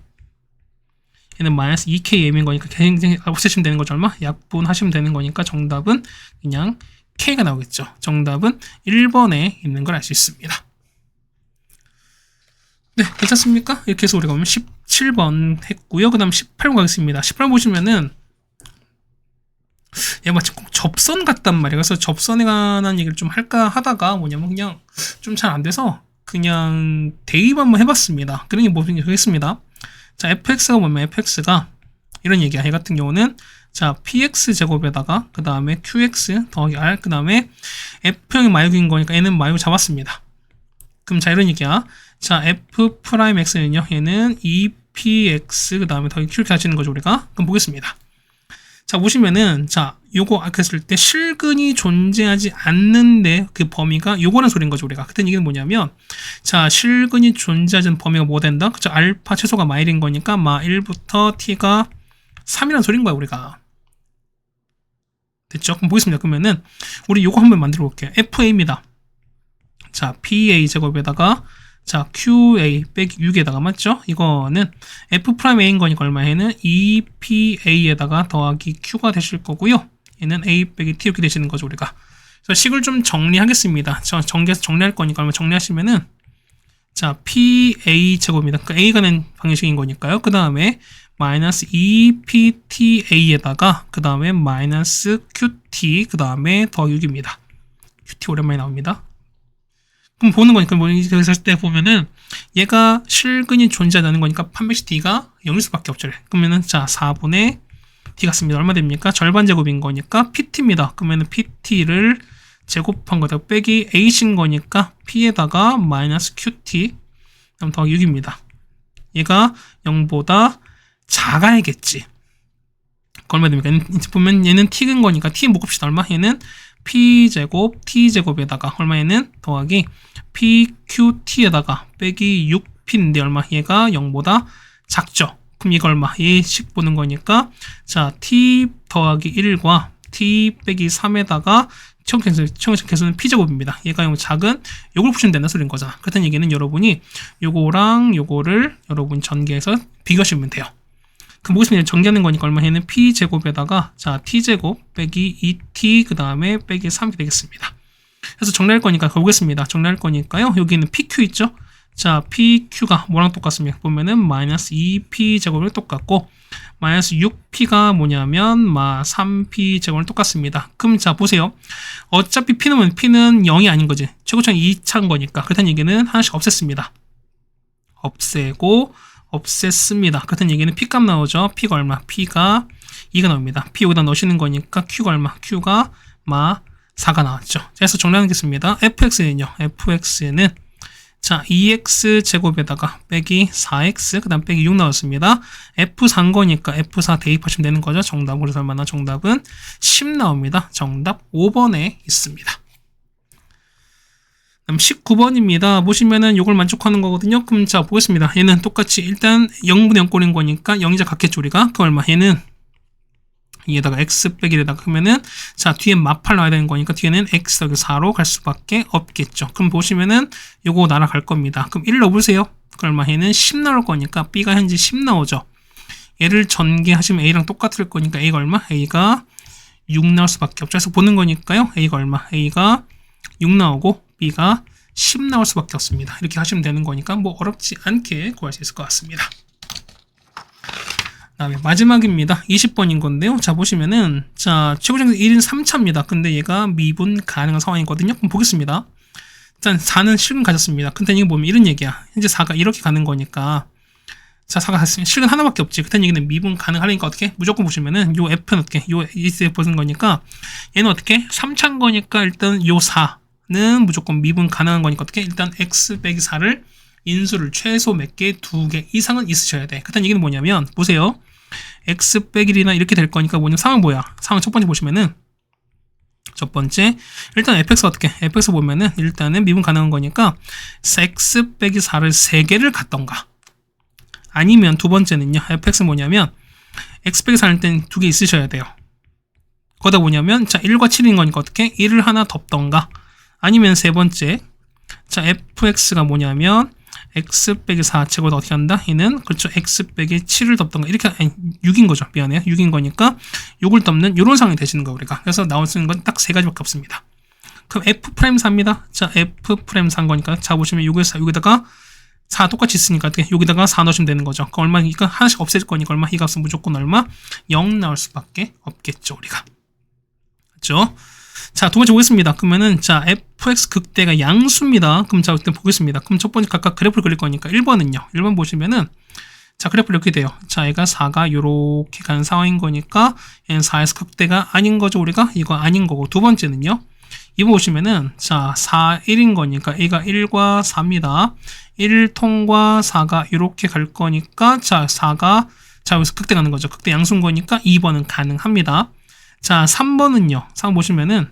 얘는 마이너스 2km인 거니까 굉장히 없애시면 되는 거죠. 얼마? 약분하시면 되는 거니까 정답은 그냥 K가 나오겠죠. 정답은 1번에 있는 걸 알 수 있습니다. 네, 괜찮습니까? 이렇게 해서 우리가 오늘 17번 했고요. 그 다음 18번 가겠습니다. 18번 보시면은 마치 꼭 접선 같단 말이에요. 그래서 접선에 관한 얘기를 좀 할까 하다가 뭐냐면 그냥 좀 잘 안 돼서 그냥 대입 한번 해봤습니다. 그런 게 뭐든지 하겠습니다. 자, fx가 뭐냐면 fx가 이런 얘기야. 얘 같은 경우는 자, px 제곱에다가 그 다음에 qx 더하기 r 그 다음에 f형이 마이너스인 거니까 얘는 마이너스 잡았습니다. 그럼 자, 이런 얘기야. 자, f'x는요 얘는 2px 그 다음에 더하기 q 이렇게 하시는 거죠 우리가. 그럼 보겠습니다. 자, 보시면은 자, 요거 아까 했을 때 실근이 존재하지 않는데 그 범위가 요거라는 소리인 거죠 우리가. 그때 얘기는 뭐냐면 자, 실근이 존재하지 않는 범위가 뭐 된다? 그쵸, 알파 최소가 마일인 거니까 마 1부터 t가 3이라는 소리인 거야 우리가. 됐죠? 그럼 보겠습니다. 그러면은 우리 요거 한번 만들어 볼게요. fa입니다. 자, pa 제곱에다가 자, qa 빼기 6에다가 맞죠? 이거는 f'a인 거니까 얼마에는 2pa에다가 더하기 q가 되실 거고요. 얘는 a 빼기 t 이렇게 되시는 거죠 우리가. 그래서 식을 좀 정리하겠습니다. 정리할 거니까 얼마 정리하시면은 자, pa 제곱입니다. 그 a가 는 방정식인 거니까요. 그 다음에 마이너스 2pta에다가 그 다음에 마이너스 qt 그 다음에 더하기 6입니다. qt 오랜만에 나옵니다. 그럼 보는 거니까 여기서 했을 때 보면은 얘가 실근이 존재하는 거니까 판별식 d가 0일 수밖에 없죠. 그러면은 자, 4분의 d가 씁니다. 얼마 됩니까? 절반 제곱인 거니까 pt입니다. 그러면은 pt를 제곱한 거다 빼기 a인 거니까 p에다가 마이너스 qt 그럼 더하기 6입니다. 얘가 0보다 작아야겠지. 얼마 됩니까? 보면 얘는 t인 거니까 t 묶읍시다. 얼마? 얘는 p제곱 t제곱에다가 얼마에는 더하기 pqt에다가 빼기 6p인데 얼마? 얘가 0보다 작죠. 그럼 이거 얼마? 얘 10 보는 거니까 자, t 더하기 1과 t 빼기 3에다가 최종적 개수는 p제곱입니다. 얘가 영 작은 요걸 푸시면 된다 소리인 거잖아. 그렇다는 얘기는 여러분이 요거랑 요거를 여러분 전개해서 비교하시면 돼요. 그럼 보시면 전개하는 거니까 얼마 얘는 p제곱에다가 자, t제곱 빼기 2t 그 다음에 빼기 3이 되겠습니다. 그래서 정리할 거니까 보겠습니다. 정리할 거니까요. 여기는 pq 있죠? 자, pq가 뭐랑 똑같습니까? 보면은 마이너스 2p 제곱을 똑같고 마이너스 6p가 뭐냐면 3p 제곱을 똑같습니다. 그럼 자, 보세요. 어차피 p는 0이 아닌 거지. 최고차는 2차인 거니까. 그렇다는 얘기는 하나씩 없앴습니다. 없애고 없앴습니다. 같은 얘기는 p 값 나오죠. p가 얼마? p가 2가 나옵니다. p 여기다 넣으시는 거니까 q가 얼마? q가 4가 나왔죠. 그래서 정리하겠습니다. fx는요. fx는 자, 2x 제곱에다가 빼기 4x 그 다음 빼기 6 나왔습니다. f4인 거니까 f4 대입하시면 되는 거죠. 정답 그래서 얼마나? 정답은 10 나옵니다. 정답 5번에 있습니다. 그럼 19번입니다. 보시면은 이걸 만족하는 거거든요. 그럼 자, 보겠습니다. 얘는 똑같이 일단 0분의 0꼴인 거니까 0이자 같겠죠 우리가. 그 얼마? 얘는 얘에다가 x 빼기에다가 그러면은 자, 뒤에 마팔 나와야 되는 거니까 뒤에는 x 더하기 4로 갈 수밖에 없겠죠. 그럼 보시면은 요거 날아갈 겁니다. 그럼 1 넣어보세요. 그 얼마? 얘는 10 나올 거니까 b가 현재 10 나오죠. 얘를 전개하시면 a랑 똑같을 거니까 a가 얼마? a가 6 나올 수밖에 없죠. 그래서 보는 거니까요. a가 얼마? a가 6 나오고 b가 10 나올 수밖에 없습니다. 이렇게 하시면 되는 거니까 뭐 어렵지 않게 구할 수 있을 것 같습니다. 다음에 마지막입니다. 20번인 건데요. 자, 보시면은 자, 최고정수 1인 3차입니다. 근데 얘가 미분 가능한 상황이거든요. 그럼 보겠습니다. 일단 4는 실근 가졌습니다. 근데 이거 보면 이런 얘기야. 현재 4가 이렇게 가는 거니까 자, 4가 갔으면 실근 하나밖에 없지. 그렇다는 얘기는 미분 가능하니까 어떻게? 무조건 보시면은 요 f는 어떻게? 요 ESF 보는 거니까 얘는 어떻게? 3차인 거니까 일단 요 4는 무조건 미분 가능한 거니까 어떻게? 일단 x 빼기 4를 인수를 최소 몇 개? 2개 이상은 있으셔야 돼. 그렇다는 얘기는 뭐냐면 보세요. x 빼기 1이나 이렇게 될 거니까 뭐냐면 상황 뭐야? 상황 첫 번째 보시면은 첫 번째 일단 fx가 어떻게? fx 보면은 일단은 미분 가능한 거니까 x 빼기 4를 3개를 갖던가 아니면 두 번째는요. fx는 뭐냐면 x 빼기 4일 땐 2개 있으셔야 돼요. 거기다 뭐냐면 자, 1과 7인 거니까 어떻게? 1을 하나 덮던가 아니면 세 번째 자, fx가 뭐냐면 x 빼기 4 제곱에다 어떻게 한다? 얘는 그렇죠. x 빼기 7을 덮던가 이렇게 6인 거죠. 미안해요. 6인 거니까 6을 덮는 이런 상황이 되시는 거예요. 우리가. 그래서 나올 수 있는 건 딱 세 가지밖에 없습니다. 그럼 f'4입니다. 자, f'4인 거니까 자 보시면 6에서 6에다가 4 똑같이 있으니까 어떻게 여기다가 4 넣으시면 되는 거죠. 그럼 얼마니까 하나씩 없앨 거니까 얼마? 이 값은 무조건 얼마? 0 나올 수밖에 없겠죠. 우리가. 그렇죠? 자, 두 번째 보겠습니다. 그러면은 자, fx 극대가 양수입니다. 그럼 자, 일단 보겠습니다. 그럼 첫 번째 각각 그래프를 그릴 거니까 1번은요. 1번 보시면은 자, 그래프를 이렇게 돼요. 자, 얘가 4가 요렇게 가는 상황인 거니까 얘는 4에서 극대가 아닌 거죠. 우리가 이거 아닌 거고. 두 번째는요. 이거 보시면은 자, 4, 1인 거니까 얘가 1과 4입니다. 1통과 4가 이렇게 갈 거니까 자, 4가 자, 여기서 극대 가는 거죠. 극대 양수인 거니까 2번은 가능합니다. 자, 3번은요. 3번 보시면은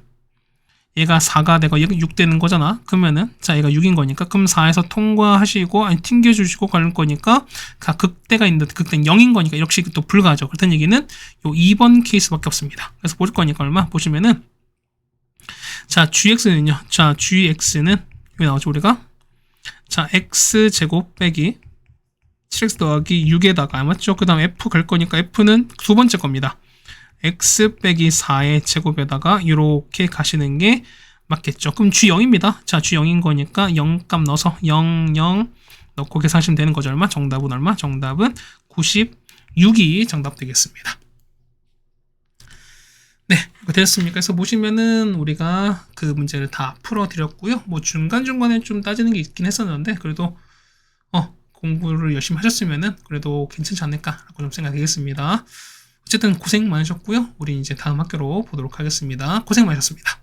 얘가 4가 되고 얘가 6 되는 거잖아. 그러면은 자, 얘가 6인 거니까 그럼 4에서 통과하시고 아니 튕겨 주시고 가는 거니까 극대가 있는데 극대는 0인 거니까 이렇게 또 불가하죠. 그렇다는 얘기는 요 2번 케이스밖에 없습니다. 그래서 보실 거니까 얼마 보시면은 자, gx는요. 자, gx는 여기 나오죠, 우리가. 자, x제곱 빼기 7x 더하기 6에다가 맞죠? 그 다음에 f 갈 거니까 f는 두 번째 겁니다. x 빼기 4의 제곱에다가 이렇게 가시는 게 맞겠죠. 그럼 g0입니다. 자, g0인 거니까 0값 넣어서 0, 0 넣고 계산하시면 되는 거죠. 얼마? 정답은 얼마? 정답은 96이 정답 되겠습니다. 네, 이거 되셨습니까? 그래서 보시면은 우리가 그 문제를 다 풀어드렸고요. 뭐 중간중간에 좀 따지는 게 있긴 했었는데 그래도 공부를 열심히 하셨으면은 그래도 괜찮지 않을까라고 좀 생각되겠습니다. 어쨌든 고생 많으셨고요. 우리 이제 다음 학교로 보도록 하겠습니다. 고생 많으셨습니다.